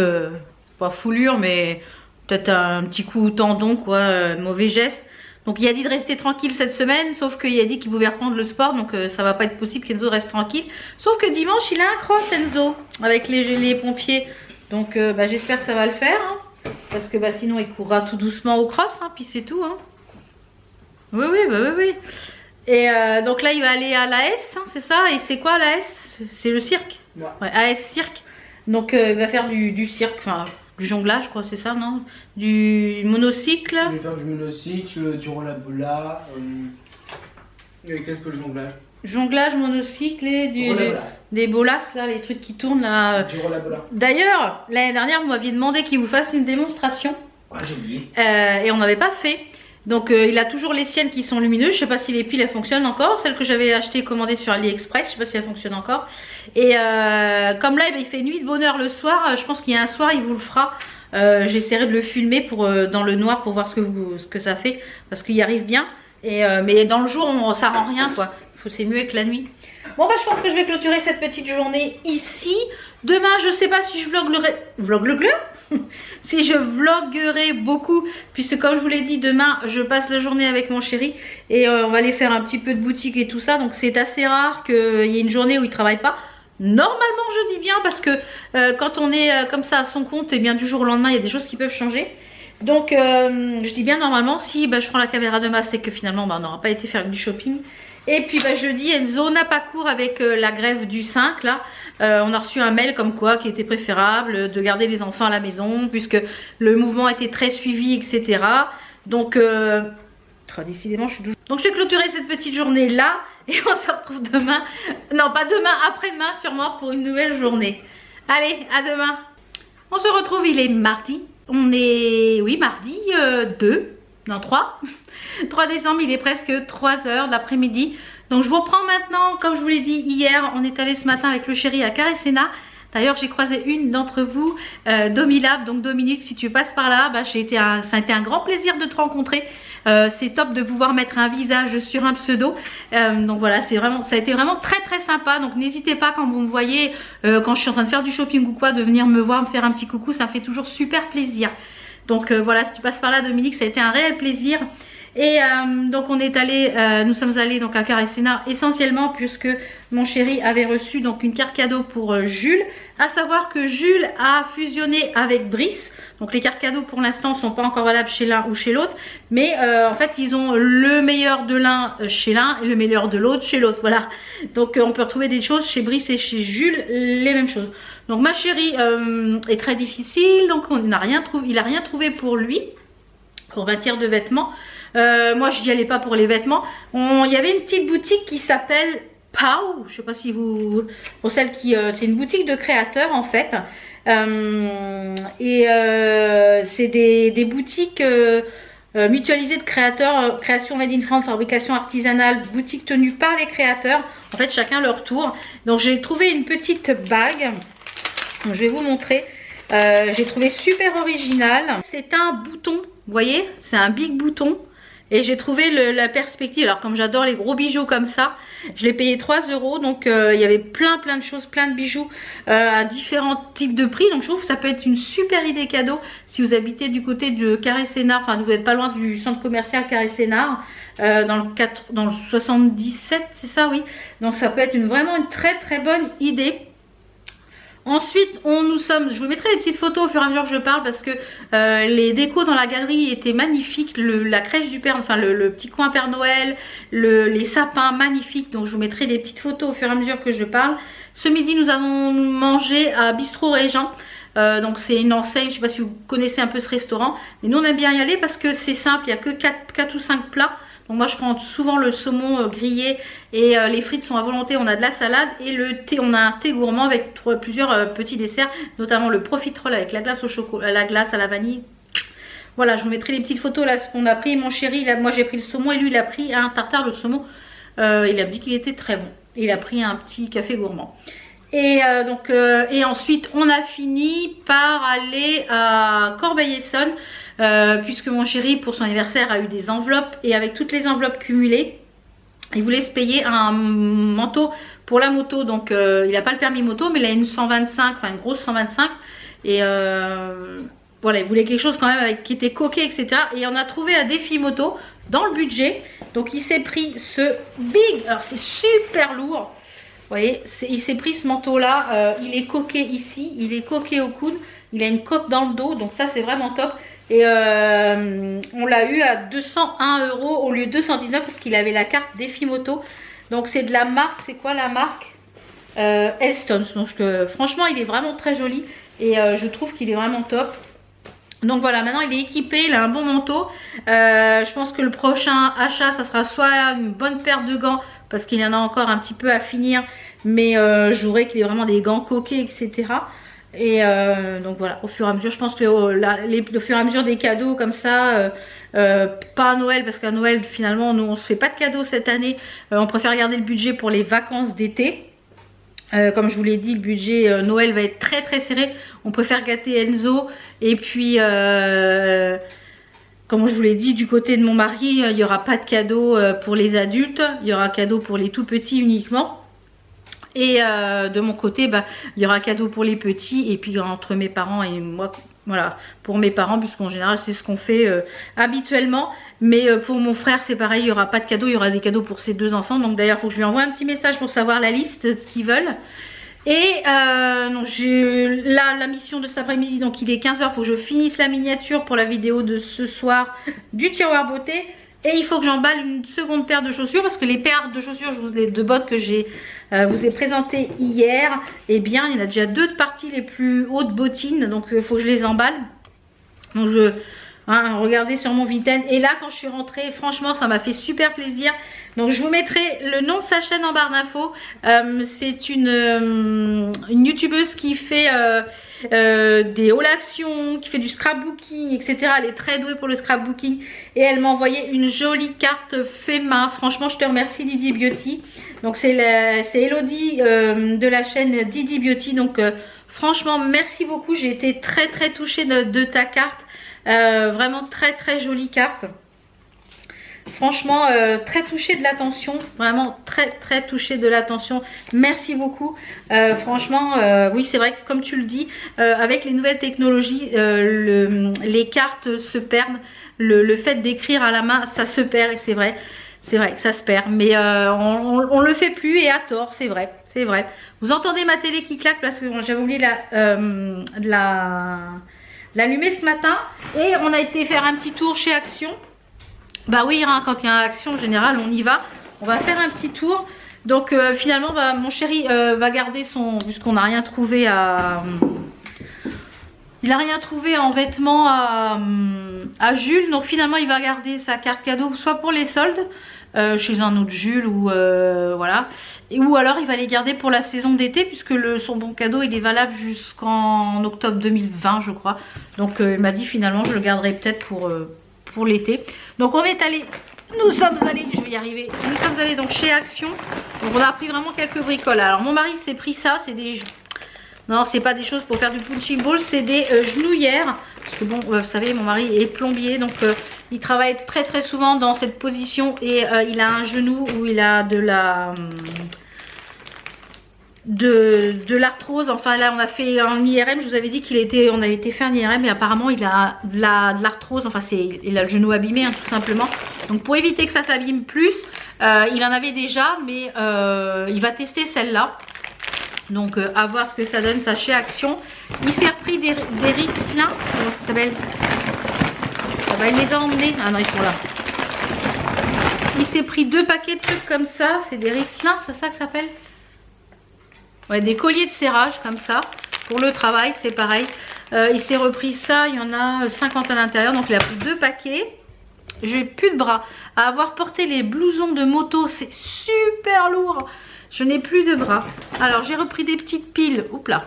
pas foulure, mais peut-être un petit coup au tendon, quoi, mauvais geste. Donc il a dit de rester tranquille cette semaine, sauf qu'il a dit qu'il pouvait reprendre le sport, donc ça va pas être possible qu'Enzo reste tranquille. Sauf que dimanche il a un cross Enzo, avec les pompiers. Donc bah, j'espère que ça va le faire, hein, parce que bah, sinon il courra tout doucement au cross, hein, puis c'est tout. Hein. Oui. Et donc là il va aller à l'AS, hein, c'est ça? Et c'est quoi l'AS? C'est le cirque? Ouais, AS cirque. Donc il va faire du cirque, enfin du jonglage quoi, c'est ça, non? Du monocycle. Je vais faire du monocycle, du rollabola, et quelques jonglages. Jonglage, monocycle et des bolas là, les trucs qui tournent là. Du rollabola. D'ailleurs l'année dernière vous m'aviez demandé qu'il vous fasse une démonstration. Ouais, j'ai oublié. Et on n'avait pas fait. Donc il a toujours les siennes qui sont lumineuses. Je sais pas si les piles elles fonctionnent encore. Celle que j'avais achetée et commandée sur AliExpress, je sais pas si elle fonctionne encore. Et comme là il fait nuit de bonheur le soir, je pense qu'il y a un soir il vous le fera. J'essaierai de le filmer pour dans le noir pour voir ce que ça fait, parce qu'il y arrive bien. Et mais dans le jour ça rend rien quoi. C'est mieux que la nuit. Bon bah je pense que je vais clôturer cette petite journée ici. Demain je sais pas si je vloguerai si je vloguerai beaucoup, puisque comme je vous l'ai dit, demain je passe la journée avec mon chéri et on va aller faire un petit peu de boutique et tout ça. Donc c'est assez rare qu'il y ait une journée où il travaille pas. Normalement je dis bien, parce que quand on est comme ça à son compte, et bien du jour au lendemain il y a des choses qui peuvent changer. Donc je dis bien normalement. Si bah, je prends la caméra de masse, c'est que finalement bah, on n'aura pas été faire du shopping. Et puis bah, jeudi Enzo n'a pas cours avec la grève du 5 là. On a reçu un mail comme quoi qu'il était préférable de garder les enfants à la maison, puisque le mouvement était très suivi, etc. Donc décidément je suis toujours... Donc je vais clôturer cette petite journée là. Et on se retrouve demain. Non pas demain, après-demain sûrement, pour une nouvelle journée. Allez, à demain. On se retrouve, il est mardi. On est, oui, mardi 3 décembre, il est presque 3h de l'après-midi. Donc je vous reprends maintenant, comme je vous l'ai dit hier, on est allé ce matin avec le chéri à Caressena, D'ailleurs j'ai croisé une d'entre vous, Domilab, donc Dominique, si tu passes par là, bah, ça a été un grand plaisir de te rencontrer. C'est top de pouvoir mettre un visage sur un pseudo, donc voilà, ça a été vraiment très très sympa. Donc n'hésitez pas quand vous me voyez, quand je suis en train de faire du shopping ou quoi, de venir me voir, me faire un petit coucou, ça me fait toujours super plaisir. Donc voilà, si tu passes par là Dominique, ça a été un réel plaisir. Et donc nous sommes allés donc à Carré Sénart essentiellement puisque mon chéri avait reçu donc une carte cadeau pour Jules. À savoir que Jules a fusionné avec Brice. Donc les cartes cadeaux pour l'instant sont pas encore valables chez l'un ou chez l'autre. Mais en fait ils ont le meilleur de l'un chez l'un et le meilleur de l'autre chez l'autre. Voilà. Donc on peut retrouver des choses chez Brice et chez Jules, les mêmes choses. Donc ma chérie est très difficile. Donc il n'a rien trouvé pour lui. Pour matière de vêtements. Moi je n'y allais pas pour les vêtements. Il y avait une petite boutique qui s'appelle Pau. Je sais pas si vous... Pour celles qui... c'est une boutique de créateurs en fait. C'est des boutiques mutualisées de créateurs. Création made in France, fabrication artisanale, boutique tenue par les créateurs. En fait chacun leur tour. Donc j'ai trouvé une petite bague. Donc, je vais vous montrer. J'ai trouvé super original. C'est un bouton. Vous voyez, c'est un big bouton. Et j'ai trouvé la perspective. Alors comme j'adore les gros bijoux comme ça, je l'ai payé 3 €. Donc il y avait plein de choses, plein de bijoux à différents types de prix. Donc je trouve que ça peut être une super idée cadeau si vous habitez du côté de Carré Sénart. Enfin vous n'êtes pas loin du centre commercial Carré Sénart. Dans le 77, c'est ça, oui. Donc ça peut être vraiment une très bonne idée. Ensuite, je vous mettrai des petites photos au fur et à mesure que je parle parce que les décos dans la galerie étaient magnifiques. La crèche du Père, enfin le petit coin Père Noël, les sapins magnifiques. Donc je vous mettrai des petites photos au fur et à mesure que je parle. Ce midi, nous avons mangé à Bistrot Régent. Donc c'est une enseigne, je ne sais pas si vous connaissez un peu ce restaurant. Mais nous on aime bien y aller parce que c'est simple, il n'y a que 4 ou 5 plats. Donc moi je prends souvent le saumon grillé et les frites sont à volonté. On a de la salade et le thé, on a un thé gourmand avec plusieurs petits desserts, notamment le profiterole avec la glace au chocolat, la glace à la vanille. Voilà, je vous mettrai les petites photos là, ce qu'on a pris. Mon chéri, moi j'ai pris le saumon et lui il a pris un tartare de saumon. Il a dit qu'il était très bon. Il a pris un petit café gourmand. Et ensuite on a fini par aller à Corbeil-Essonnes. Puisque mon chéri pour son anniversaire a eu des enveloppes et avec toutes les enveloppes cumulées il voulait se payer un manteau pour la moto. Donc il n'a pas le permis moto mais il a une 125, enfin une grosse 125 et voilà, il voulait quelque chose quand même qui était coquet, etc. Et on a trouvé un défi moto dans le budget. Donc il s'est pris ce big, alors c'est super lourd, vous voyez, il s'est pris ce manteau là, il est coqué ici, il est coqué au coude, il a une coque dans le dos, donc ça c'est vraiment top. Et on l'a eu à 201 € au lieu de 219 parce qu'il avait la carte défi moto. Donc c'est de la marque, c'est quoi la marque Elstones. Donc franchement il est vraiment très joli et je trouve qu'il est vraiment top. Donc voilà, maintenant il est équipé, il a un bon manteau. Je pense que le prochain achat ça sera soit une bonne paire de gants parce qu'il y en a encore un petit peu à finir. Mais je voudrais qu'il ait vraiment des gants coquets, etc. Et donc voilà, au fur et à mesure, je pense que au fur et à mesure des cadeaux comme ça, pas à Noël parce qu'à Noël finalement nous on se fait pas de cadeaux cette année, on préfère garder le budget pour les vacances d'été. Comme je vous l'ai dit, le budget Noël va être très serré, on préfère gâter Enzo. Et puis comme je vous l'ai dit, du côté de mon mari, il n'y aura pas de cadeaux pour les adultes, il y aura cadeau pour les tout petits uniquement. Et de mon côté, il y aura cadeau pour les petits et puis entre mes parents et moi, voilà, pour mes parents, puisqu'en général c'est ce qu'on fait habituellement. Mais pour mon frère c'est pareil, il n'y aura pas de cadeau, il y aura des cadeaux pour ses 2 enfants. Donc d'ailleurs il faut que je lui envoie un petit message pour savoir la liste de ce qu'ils veulent. Et donc j'ai la mission de cet après-midi, donc il est 15 h, il faut que je finisse la miniature pour la vidéo de ce soir du tiroir beauté. Et il faut que j'emballe une seconde paire de chaussures parce que les paires de chaussures, les 2 bottes que vous ai présentées hier, eh bien il y en a déjà 2 de parties les plus hautes bottines, donc il faut que je les emballe. Donc regardez sur mon Vinted. Et là quand je suis rentrée, franchement ça m'a fait super plaisir. Donc je vous mettrai le nom de sa chaîne en barre d'infos. C'est une youtubeuse qui fait des haul actions, qui fait du scrapbooking, etc. Elle est très douée pour le scrapbooking. Et elle m'a envoyé une jolie carte fait main. Franchement je te remercie Didi Beauty. Donc c'est Elodie de la chaîne Didi Beauty. Donc Franchement, merci beaucoup. J'ai été très très touchée de ta carte. Vraiment très très jolie carte. Franchement, très touchée de l'attention. Vraiment très très touchée de l'attention. Merci beaucoup. Franchement, oui, c'est vrai que comme tu le dis, avec les nouvelles technologies, les cartes se perdent. Le fait d'écrire à la main, ça se perd et c'est vrai. C'est vrai que ça se perd, mais on le fait plus et à tort, c'est vrai, c'est vrai. Vous entendez ma télé qui claque parce que j'avais oublié l'allumer ce matin. Et on a été faire un petit tour chez Action. Bah oui, hein, quand il y a Action en général, on y va. On va faire un petit tour. Donc finalement, bah, mon chéri va garder son... Puisqu'on n'a rien trouvé à... Il n'a rien trouvé en vêtements à Jules. Donc finalement, il va garder sa carte cadeau soit pour les soldes. Chez un autre Jules ou voilà, ou alors il va les garder pour la saison d'été puisque son bon cadeau il est valable jusqu'en octobre 2020 je crois. Donc il m'a dit finalement je le garderai peut-être pour l'été. Donc nous sommes allés, je vais y arriver, nous sommes allés donc chez Action. Donc on a pris vraiment quelques bricoles. Alors mon mari s'est pris ça, c'est des... Non, c'est pas des choses pour faire du punching ball, c'est des genouillères. Parce que bon, vous savez, mon mari est plombier, donc il travaille très très souvent dans cette position et il a un genou où il a de l'arthrose. Enfin là, on a fait un IRM. Je vous avais dit on avait été faire un IRM et apparemment il a de l'arthrose. Enfin, il a le genou abîmé, hein, tout simplement. Donc pour éviter que ça s'abîme plus, il en avait déjà, mais il va tester celle-là. Donc à voir ce que ça donne, ça chez Action. Il s'est repris des Riesling. Comment ça s'appelle? Il les a emmenés. Ah non, ils sont là. Il s'est pris 2 paquets de trucs comme ça. C'est des Riesling, c'est ça que ça s'appelle? Ouais, des colliers de serrage comme ça. Pour le travail, c'est pareil. Il s'est repris ça. Il y en a 50 à l'intérieur. Donc il a pris 2 paquets. J'ai plus de bras. À avoir porté les blousons de moto, c'est super lourd. Je n'ai plus de bras. Alors j'ai repris des petites piles. Oups là.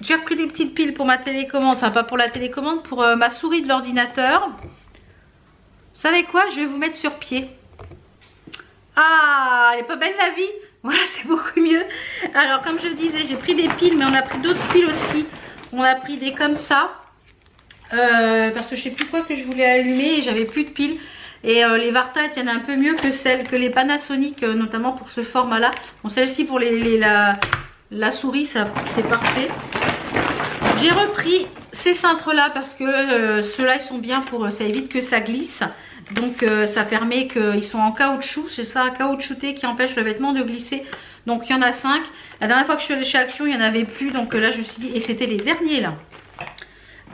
J'ai repris des petites piles pour ma télécommande. Enfin pas pour la télécommande, pour ma souris de l'ordinateur. Vous savez quoi? Je vais vous mettre sur pied. Ah, elle est pas belle la vie? Voilà, c'est beaucoup mieux. Alors comme je le disais, j'ai pris des piles, mais on a pris d'autres piles aussi. On a pris des comme ça. Parce que je sais plus quoi que je voulais allumer et j'avais plus de piles. Et les Varta tiennent un peu mieux que les Panasonic, notamment pour ce format là. Bon, celle-ci pour la souris, c'est parfait. J'ai repris ces cintres là parce que ceux-là ils sont bien pour ça évite que ça glisse. Donc ça permet qu'ils sont en caoutchouc, c'est ça, caoutchouté qui empêche le vêtement de glisser. Donc il y en a 5. La dernière fois que je suis allée chez Action, il n'y en avait plus. Donc là je me suis dit, et c'était les derniers là.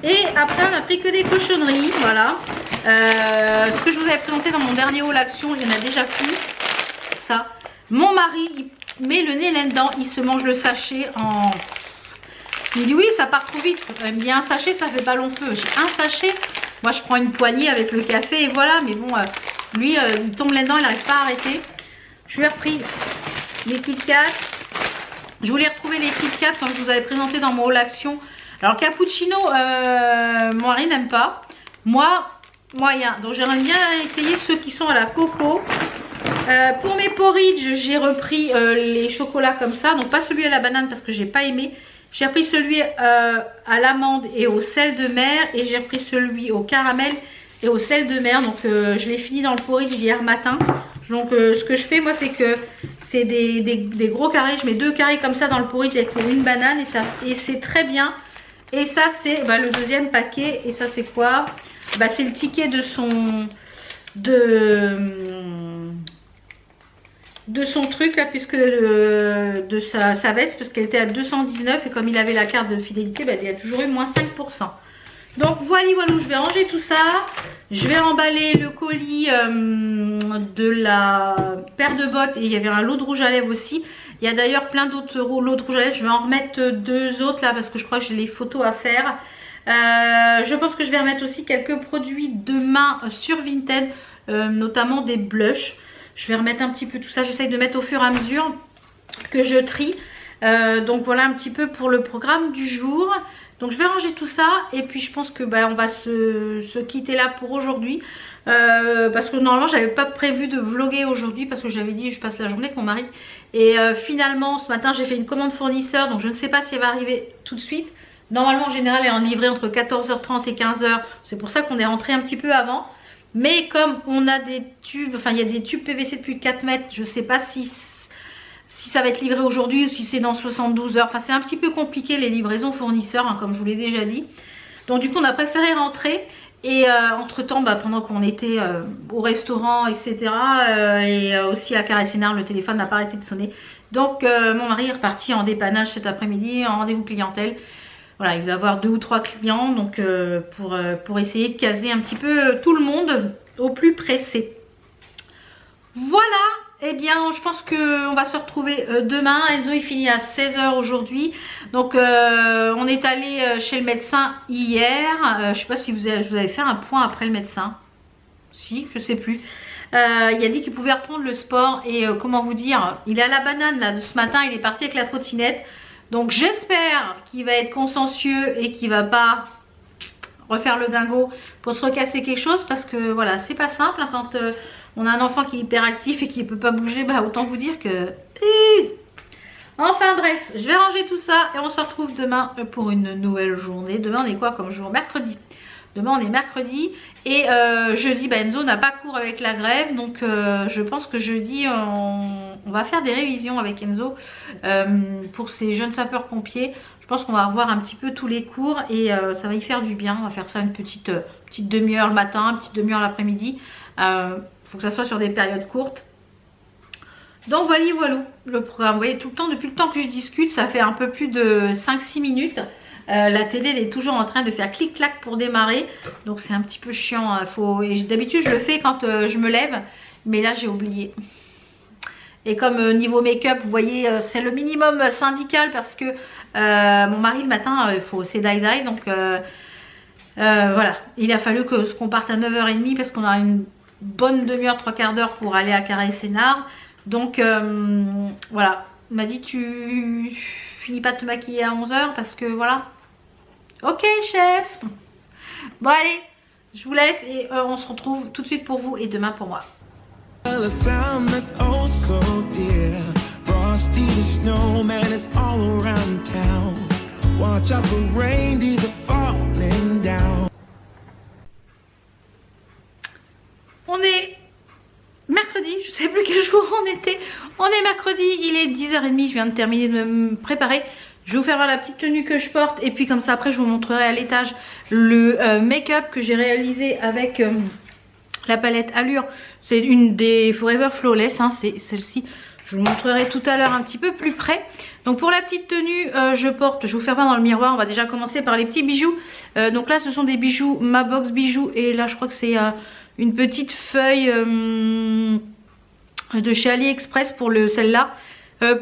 Et après on a pris que des cochonneries, voilà. Ce que je vous avais présenté dans mon dernier haul Action, il y en a déjà plus. Ça. Mon mari, il met le nez là-dedans, il se mange le sachet en... Il me dit oui, ça part trop vite. Il me dit un sachet, ça fait pas long feu. J'ai un sachet. Moi je prends une poignée avec le café et voilà. Mais bon, lui, il tombe là-dedans, il n'arrive pas à arrêter. Je lui ai repris les Kit Kat. Je voulais retrouver les Kit Kat comme je vous avais présenté dans mon haul Action. Alors cappuccino, mon mari n'aime pas. Moi, moyen. Donc j'aimerais bien essayer ceux qui sont à la coco. Pour mes porridge, j'ai repris les chocolats comme ça. Donc pas celui à la banane parce que j'ai pas aimé. J'ai repris celui à l'amande et au sel de mer. Et j'ai repris celui au caramel et au sel de mer. Donc je l'ai fini dans le porridge hier matin. Donc ce que je fais moi c'est que c'est des gros carrés. Je mets 2 carrés comme ça dans le porridge avec une banane. Et c'est très bien. Et ça c'est le deuxième paquet. Et ça c'est quoi? C'est le ticket de son truc là, puisque de sa veste, parce qu'elle était à 219 et comme il avait la carte de fidélité, il y a toujours eu moins 5%. Donc voilà, je vais ranger tout ça. Je vais emballer le colis de la paire de bottes et il y avait un lot de rouge à lèvres aussi. Il y a d'ailleurs plein d'autres lots de rouge à lèvres. Je vais en remettre 2 autres là parce que je crois que j'ai les photos à faire. Je pense que je vais remettre aussi quelques produits de main sur Vinted, notamment des blushs. Je vais remettre un petit peu tout ça. J'essaye de mettre au fur et à mesure que je trie. Donc voilà un petit peu pour le programme du jour. Donc je vais ranger tout ça. Et puis je pense que on va se quitter là pour aujourd'hui. Parce que normalement j'avais pas prévu de vlogger aujourd'hui. Parce que j'avais dit je passe la journée avec mon mari. Et finalement ce matin j'ai fait une commande fournisseur. Donc je ne sais pas si elle va arriver tout de suite. Normalement en général elle est en livrée entre 14h30 et 15h. C'est pour ça qu'on est rentré un petit peu avant. Mais comme on a des tubes, enfin il y a des tubes PVC de plus de 4 mètres, je ne sais pas si ça va être livré aujourd'hui ou si c'est dans 72 heures. Enfin c'est un petit peu compliqué les livraisons fournisseurs, hein, comme je vous l'ai déjà dit. Donc du coup on a préféré rentrer. Et entre temps, pendant qu'on était au restaurant, etc. Et aussi à Carré-Sénart, le téléphone n'a pas arrêté de sonner. Donc mon mari est reparti en dépannage cet après-midi, en rendez-vous clientèle. Voilà, il va avoir 2 ou 3 clients donc pour essayer de caser un petit peu tout le monde au plus pressé. Voilà, eh bien je pense qu'on va se retrouver demain. Enzo il finit à 16h aujourd'hui. Donc on est allé chez le médecin hier. Je ne sais pas si je vous avais fait un point après le médecin. Si, je sais plus. Il a dit qu'il pouvait reprendre le sport et comment vous dire, il est à la banane là de ce matin, il est parti avec la trottinette. Donc j'espère qu'il va être consciencieux et qu'il va pas refaire le dingo pour se recasser quelque chose, parce que voilà, c'est pas simple hein, quand on a un enfant qui est hyperactif et qui ne peut pas bouger, autant vous dire que... Enfin bref, je vais ranger tout ça et on se retrouve demain pour une nouvelle journée. Demain on est quoi comme jour? Mercredi. Demain on est mercredi et jeudi Enzo n'a pas cours avec la grève, donc je pense que jeudi on va faire des révisions avec Enzo pour ces jeunes sapeurs pompiers. Je pense qu'on va revoir un petit peu tous les cours et ça va y faire du bien. On va faire ça une petite demi-heure le matin, une petite demi-heure l'après-midi. Faut que ça soit sur des périodes courtes. Donc voilà le programme. Vous voyez tout le temps, depuis le temps que je discute, ça fait un peu plus de 5-6 minutes. La télé elle est toujours en train de faire clic-clac pour démarrer. Donc c'est un petit peu chiant. Hein. D'habitude je le fais quand je me lève. Mais là j'ai oublié. Et comme niveau make-up, vous voyez, c'est le minimum syndical parce que mon mari le matin, c'est die-die. Donc voilà, il a fallu qu'on parte à 9h30 parce qu'on a une bonne demi-heure, 3/4 d'heure pour aller à Carré-Sénart. Donc voilà, il m'a dit tu finis pas de te maquiller à 11h parce que voilà. Ok chef. Bon allez, je vous laisse et on se retrouve tout de suite pour vous et demain pour moi. A sound that's oh so dear. Frosty the snowman is all around town. Watch out for reindeers are falling down. On est mercredi, je sais plus quel jour on était. On est mercredi, il est 10h30, je viens de terminer de me préparer. Je vais vous faire voir la petite tenue que je porte et puis comme ça après je vous montrerai à l'étage le make-up que j'ai réalisé avec la palette Allure. C'est une des Forever Flawless, hein, c'est celle-ci. Je vous montrerai tout à l'heure un petit peu plus près. Donc pour la petite tenue, je vais vous faire voir dans le miroir. On va déjà commencer par les petits bijoux. Donc là ce sont des bijoux, ma box bijoux. Et là je crois que c'est une petite feuille de chez AliExpress pour celle-là.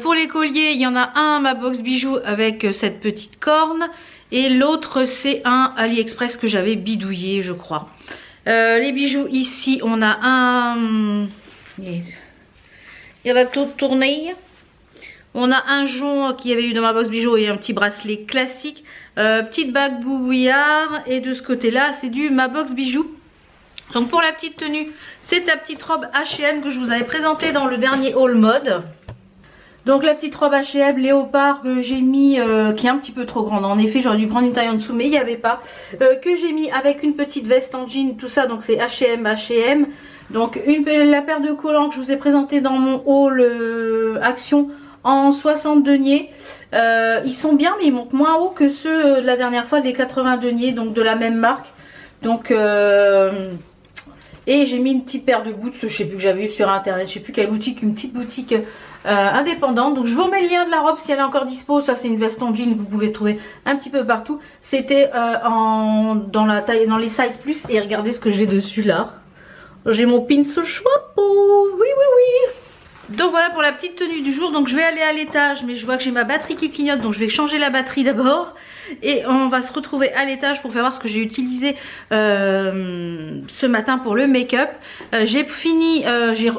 Pour les colliers, il y en a un ma box bijoux avec cette petite corne. Et l'autre c'est un AliExpress que j'avais bidouillé je crois. Les bijoux ici on a un... Il y a la tournée. On a un jonc qui avait eu dans ma box bijoux et un petit bracelet classique. Petite bague boubouillard. Et de ce côté là c'est du ma box bijoux. Donc pour la petite tenue, c'est ta petite robe H&M que je vous avais présentée dans le dernier haul mode. Donc la petite robe H&M léopard que j'ai mis, qui est un petit peu trop grande. En effet j'aurais dû prendre une taille en dessous mais il n'y avait pas. Que j'ai mis avec une petite veste en jean, tout ça. Donc c'est H&M. Donc la paire de collants que je vous ai présenté dans mon haul Action en 60 deniers. Ils sont bien mais ils montent moins haut que ceux de la dernière fois, les 80 deniers, donc de la même marque. Donc et j'ai mis une petite paire de boots, je sais plus que j'avais eu sur internet, je sais plus quelle boutique, une petite boutique indépendante. Donc je vous remets le lien de la robe si elle est encore dispo. Ça c'est une veste en jean que vous pouvez trouver un petit peu partout. C'était dans les size plus et regardez ce que j'ai dessus là. J'ai mon pinceau chapeau, oui. Donc voilà pour la petite tenue du jour. Donc je vais aller à l'étage mais je vois que j'ai ma batterie qui clignote, donc je vais changer la batterie d'abord. Et on va se retrouver à l'étage pour faire voir ce que j'ai utilisé ce matin pour le make-up. J'ai fini, j'ai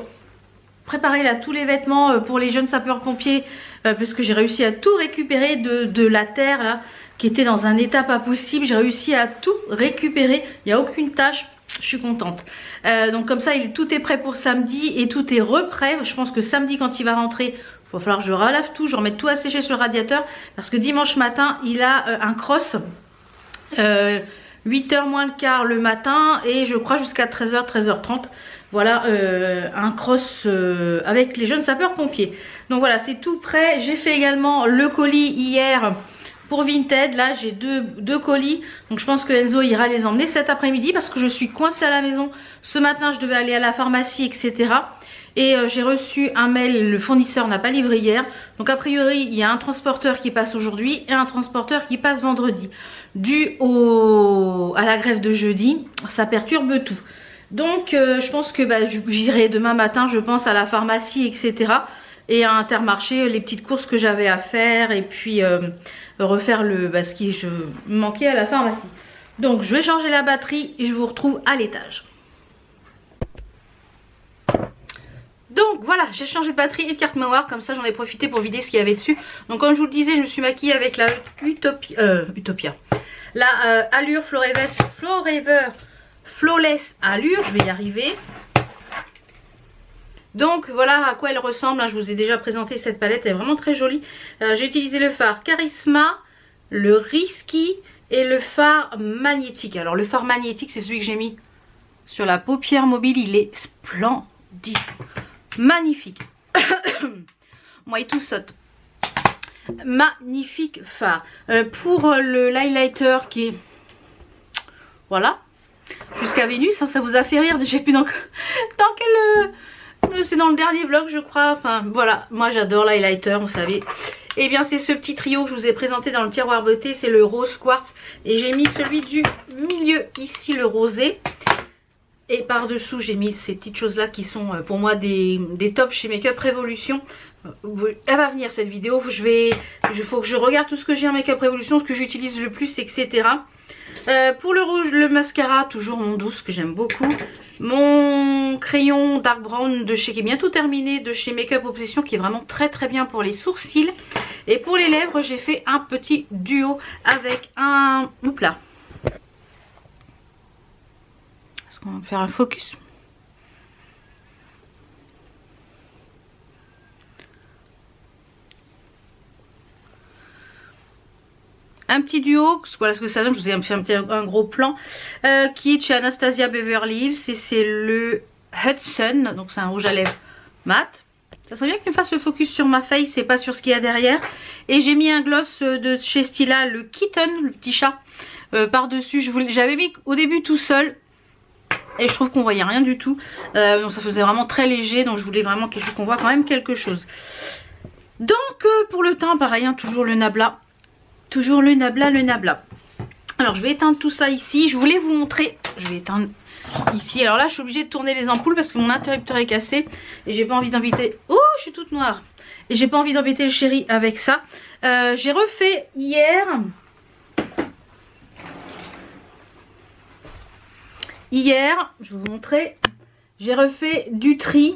préparé là tous les vêtements pour les jeunes sapeurs pompiers parce que j'ai réussi à tout récupérer de la terre là qui était dans un état pas possible. J'ai réussi à tout récupérer, il n'y a aucune tache. Je suis contente. Donc comme ça tout est prêt pour samedi et tout est reprêt. Je pense que samedi quand il va rentrer Il va falloir que je relave tout, je remette tout à sécher sur le radiateur. Parce que dimanche matin, il a un cross. 8h moins le quart le matin et je crois jusqu'à 13h, 13h30. Voilà, un cross avec les jeunes sapeurs-pompiers. Donc voilà, c'est tout prêt. J'ai fait également le colis hier pour Vinted. Là, j'ai deux colis. Donc je pense que Enzo ira les emmener cet après-midi parce que je suis coincée à la maison. Ce matin, je devais aller à la pharmacie, etc. Et j'ai reçu un mail, le fournisseur n'a pas livré hier. Donc a priori, il y a un transporteur qui passe aujourd'hui et un transporteur qui passe vendredi. Dû à la grève de jeudi, ça perturbe tout. Donc je pense que j'irai demain matin, je pense, à la pharmacie, etc. Et à Intermarché, les petites courses que j'avais à faire. Et puis refaire ce qui je manquais à la pharmacie. Donc je vais changer la batterie et je vous retrouve à l'étage. Donc voilà, j'ai changé de batterie et de carte mémoire, comme ça j'en ai profité pour vider ce qu'il y avait dessus. Donc comme je vous le disais, je me suis maquillée avec la Utopia. La Allure Flawless Allure, je vais y arriver. Donc voilà à quoi elle ressemble, hein. Je vous ai déjà présenté cette palette, elle est vraiment très jolie. J'ai utilisé le fard Charisma, le Risky et le fard magnétique. Alors le fard magnétique, c'est celui que j'ai mis sur la paupière mobile, il est splendide. Magnifique. Moi il tout saute. Magnifique fard. Pour l'highlighter qui est... Voilà. Jusqu'à Vénus, hein, ça vous a fait rire. Je sais plus dans quel... c'est dans le dernier vlog je crois. Enfin voilà, moi j'adore l'highlighter, vous savez. Et bien c'est ce petit trio que je vous ai présenté dans le tiroir beauté. C'est le rose quartz. Et j'ai mis celui du milieu ici, le rosé. Et par dessous j'ai mis ces petites choses là qui sont pour moi des tops chez Makeup Revolution. Elle va venir cette vidéo, il faut que je regarde tout ce que j'ai en Makeup Revolution, ce que j'utilise le plus, etc. Pour le rouge, le mascara, toujours mon douce que j'aime beaucoup. Mon crayon Dark Brown de chez, qui est bientôt terminé, de chez Makeup Obsession, qui est vraiment très très bien pour les sourcils. Et pour les lèvres, j'ai fait un petit duo avec un... Oups là. Est-ce qu'on va faire un focus ? Un petit duo, voilà ce que ça donne, je vous ai fait un gros plan, qui est chez Anastasia Beverly Hills et c'est le Hudson, donc c'est un rouge à lèvres mat. Ça serait bien qu'il me fasse le focus sur ma face et pas sur ce qu'il y a derrière. Et j'ai mis un gloss de chez Stila, le Kitten, le petit chat, par dessus. J'avais mis au début tout seul et je trouve qu'on voyait rien du tout, donc ça faisait vraiment très léger, donc je voulais vraiment qu'on voit quand même quelque chose. Donc pour le teint pareil, hein, toujours le Nabla. Toujours le Nabla. Alors je vais éteindre tout ça ici. Je voulais vous montrer. Je vais éteindre ici. Alors là je suis obligée de tourner les ampoules parce que mon interrupteur est cassé. Et j'ai pas envie d'embêter. Oh je suis toute noire. Et j'ai pas envie d'embêter le chéri avec ça. J'ai refait hier. Je vais vous montrer. J'ai refait du tri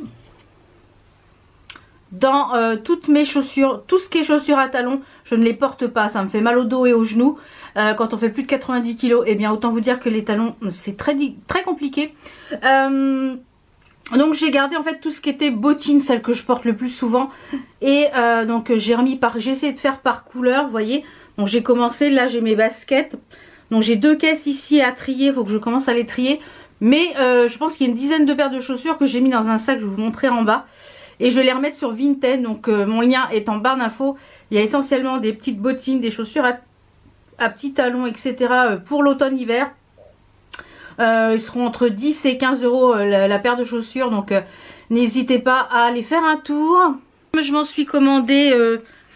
dans toutes mes chaussures, tout ce qui est chaussures à talons, je ne les porte pas, ça me fait mal au dos et aux genoux. Quand on fait plus de 90 kg, et bien autant vous dire que les talons c'est très compliqué. Donc j'ai gardé en fait tout ce qui était bottines, celles que je porte le plus souvent. Et donc j'ai essayé de faire par couleur, vous voyez. Donc j'ai commencé, là j'ai mes baskets. Donc j'ai 2 caisses ici à trier, il faut que je commence à les trier. Mais je pense qu'il y a une dizaine de paires de chaussures que j'ai mis dans un sac, je vais vous montrer en bas. Et je vais les remettre sur Vinted, donc mon lien est en barre d'infos. Il y a essentiellement des petites bottines, des chaussures à petits talons, etc. pour l'automne-hiver. Ils seront entre 10 et 15 euros la paire de chaussures, donc n'hésitez pas à aller faire un tour. Je m'en suis commandé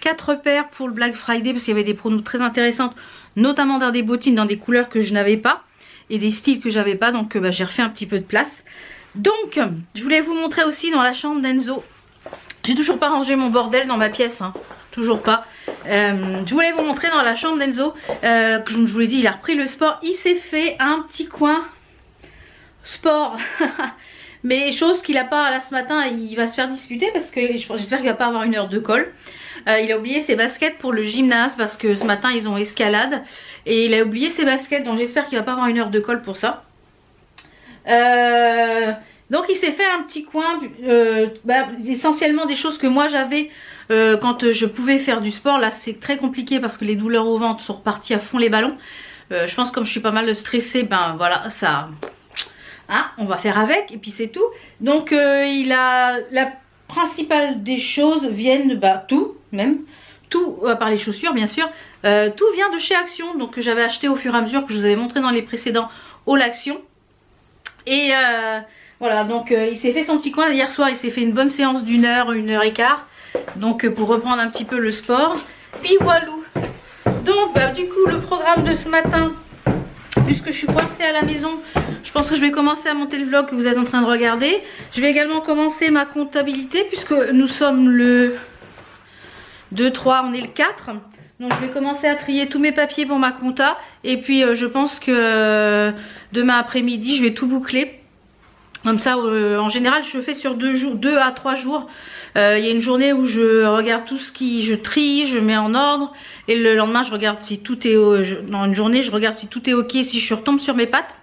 4 paires pour le Black Friday parce qu'il y avait des promos très intéressantes, notamment dans des bottines dans des couleurs que je n'avais pas et des styles que j'avais pas, donc j'ai refait un petit peu de place. Donc je voulais vous montrer aussi dans la chambre d'Enzo. J'ai toujours pas rangé mon bordel dans ma pièce, hein. Toujours pas. Je voulais vous montrer dans la chambre d'Enzo, que je vous l'ai dit, il a repris le sport. Il s'est fait un petit coin sport. Mais chose qu'il n'a pas là ce matin, il va se faire disputer parce que j'espère qu'il va pas avoir une heure de colle. Il a oublié ses baskets pour le gymnase parce que ce matin ils ont escalade. Et il a oublié ses baskets, donc j'espère qu'il va pas avoir une heure de colle pour ça. Donc il s'est fait un petit coin, essentiellement des choses que moi j'avais quand je pouvais faire du sport. Là c'est très compliqué parce que les douleurs au ventre sont reparties à fond les ballons. Je pense que comme je suis pas mal stressée, ben voilà, ça, hein, on va faire avec et puis c'est tout. Donc la principale des choses viennent, bah tout, à part les chaussures bien sûr, tout vient de chez Action, donc que j'avais acheté au fur et à mesure, que je vous avais montré dans les précédents haul Action. Et voilà, donc il s'est fait son petit coin hier soir, il s'est fait une bonne séance d'1 heure, 1 heure et quart, donc pour reprendre un petit peu le sport. Puis voilou. Donc bah, du coup le programme de ce matin, puisque je suis coincée à la maison, je pense que je vais commencer à monter le vlog que vous êtes en train de regarder. Je vais également commencer ma comptabilité puisque nous sommes le 2, 3, on est le 4. Donc je vais commencer à trier tous mes papiers pour ma compta. Et puis je pense que demain après-midi je vais tout boucler. Comme ça en général je fais sur 2 à 3 jours. Il y a une journée où je regarde tout ce qui, je trie, je mets en ordre. Et le lendemain je regarde si tout est, dans une journée je regarde si tout est ok, si je retombe sur mes pattes.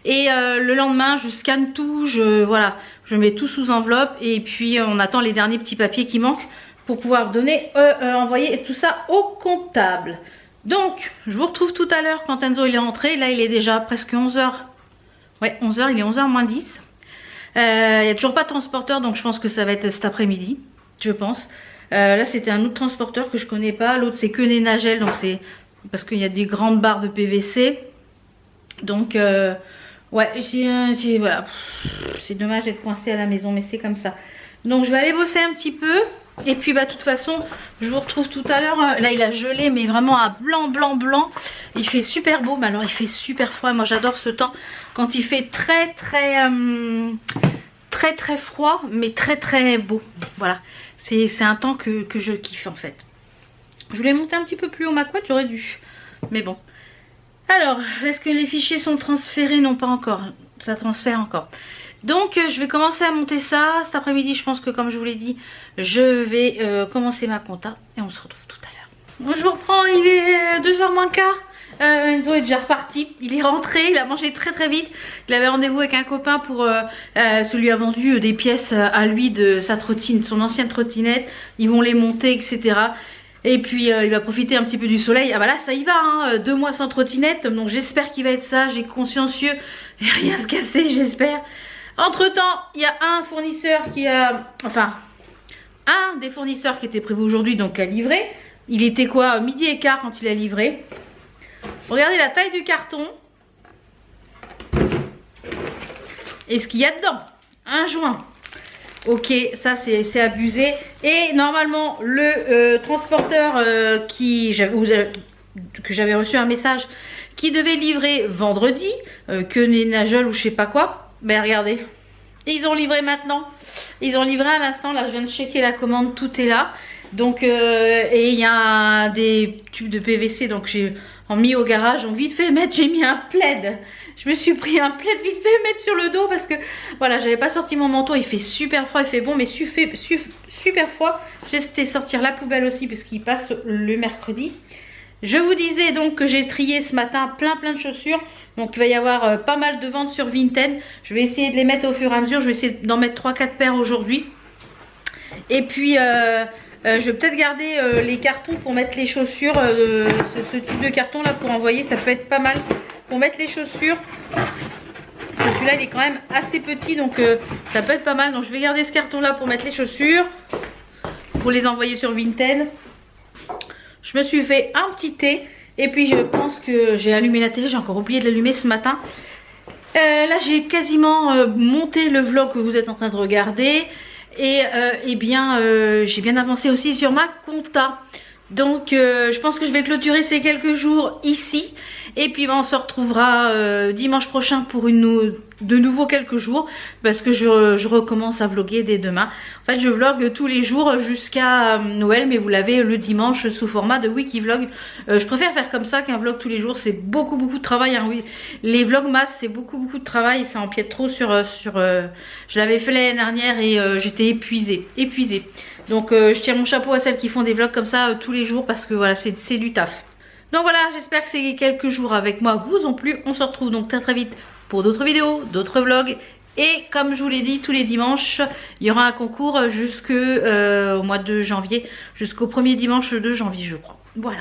Et le lendemain je scanne tout, voilà, je mets tout sous enveloppe. Et puis on attend les derniers petits papiers qui manquent pour pouvoir donner, envoyer tout ça au comptable. Donc je vous retrouve tout à l'heure quand Enzo il est rentré. Là il est déjà presque 11h. Ouais 11h, il est 11h moins 10. Il n'y a toujours pas de transporteur, donc je pense que ça va être cet après-midi, je pense. Là c'était un autre transporteur que je connais pas. L'autre c'est Koenig & Nagel, donc c'est parce qu'il y a des grandes barres de PVC. Donc ouais, voilà, c'est dommage d'être coincée à la maison, mais c'est comme ça. Donc je vais aller bosser un petit peu. Et puis bah de toute façon je vous retrouve tout à l'heure. Là il a gelé mais vraiment à blanc blanc blanc. Il fait super beau, mais alors il fait super froid. Moi j'adore ce temps quand il fait très froid mais très beau. Voilà, c'est un temps que je kiffe en fait. Je voulais monter un petit peu plus haut ma couette, j'aurais dû, mais bon. Alors est-ce que les fichiers sont transférés? Non, pas encore, ça transfère encore. Donc je vais commencer à monter ça cet après-midi. Je pense que comme je vous l'ai dit, je vais commencer ma compta et on se retrouve tout à l'heure. Je vous reprends, il est 2h moins le quart. Enzo est déjà reparti, il est rentré, il a mangé très vite. Il avait rendez-vous avec un copain pour celui a vendu des pièces à lui de sa trottinette, son ancienne trottinette. Ils vont les monter, etc. Et puis il va profiter un petit peu du soleil. Ah bah là ça y va, hein, 2 mois sans trottinette. Donc j'espère qu'il va être sage et consciencieux et rien se casser, j'espère. Entre temps, il y a un fournisseur qui a, enfin, un des fournisseurs qui était prévu aujourd'hui, donc à livrer. Il était quoi, 12h15 quand il a livré. Regardez la taille du carton. Et ce qu'il y a dedans. Un joint. Ok, ça c'est abusé. Et normalement, le transporteur que j'avais reçu un message qui devait livrer vendredi, Koenig & Nagel ou je sais pas quoi. Ben regardez, ils ont livré maintenant. Ils ont livré à l'instant. Là je viens de checker la commande, tout est là. Donc et il y a des tubes de PVC, donc j'ai mis au garage. Donc vite fait mettre, j'ai mis un plaid. Je me suis pris un plaid vite fait mettre sur le dos parce que voilà, j'avais pas sorti mon manteau. Il fait super froid, il fait bon mais super froid. Je laisse sortir la poubelle aussi parce qu'il passe le mercredi. Je vous disais donc que j'ai trié ce matin plein de chaussures. Donc il va y avoir pas mal de ventes sur Vinted. Je vais essayer de les mettre au fur et à mesure. Je vais essayer d'en mettre 3-4 paires aujourd'hui. Et puis je vais peut-être garder les cartons pour mettre les chaussures. Ce type de carton là pour envoyer, ça peut être pas mal pour mettre les chaussures. Parce que celui-là il est quand même assez petit, donc ça peut être pas mal. Donc je vais garder ce carton là pour mettre les chaussures, pour les envoyer sur Vinted. Je me suis fait un petit thé. Et puis je pense que j'ai allumé la télé. J'ai encore oublié de l'allumer ce matin. Là j'ai quasiment monté le vlog que vous êtes en train de regarder. Et bien j'ai bien avancé aussi sur ma compta. Donc je pense que je vais clôturer ces quelques jours ici. Et puis on se retrouvera dimanche prochain pour de nouveau quelques jours. Parce que je recommence à vlogger dès demain. En fait je vlog tous les jours jusqu'à Noël. Mais vous l'avez le dimanche sous format de Wikivlog. Je préfère faire comme ça qu'un vlog tous les jours. C'est beaucoup de travail, hein, oui. Les vlogmas c'est beaucoup de travail. Ça empiète trop sur je l'avais fait l'année dernière et j'étais épuisée. Donc je tire mon chapeau à celles qui font des vlogs comme ça tous les jours. Parce que voilà c'est du taf. Donc voilà, j'espère que ces quelques jours avec moi vous ont plu. On se retrouve donc très vite pour d'autres vidéos, d'autres vlogs. Et comme je vous l'ai dit, tous les dimanches, il y aura un concours jusqu'au mois de janvier, jusqu'au premier dimanche de janvier, je crois. Voilà.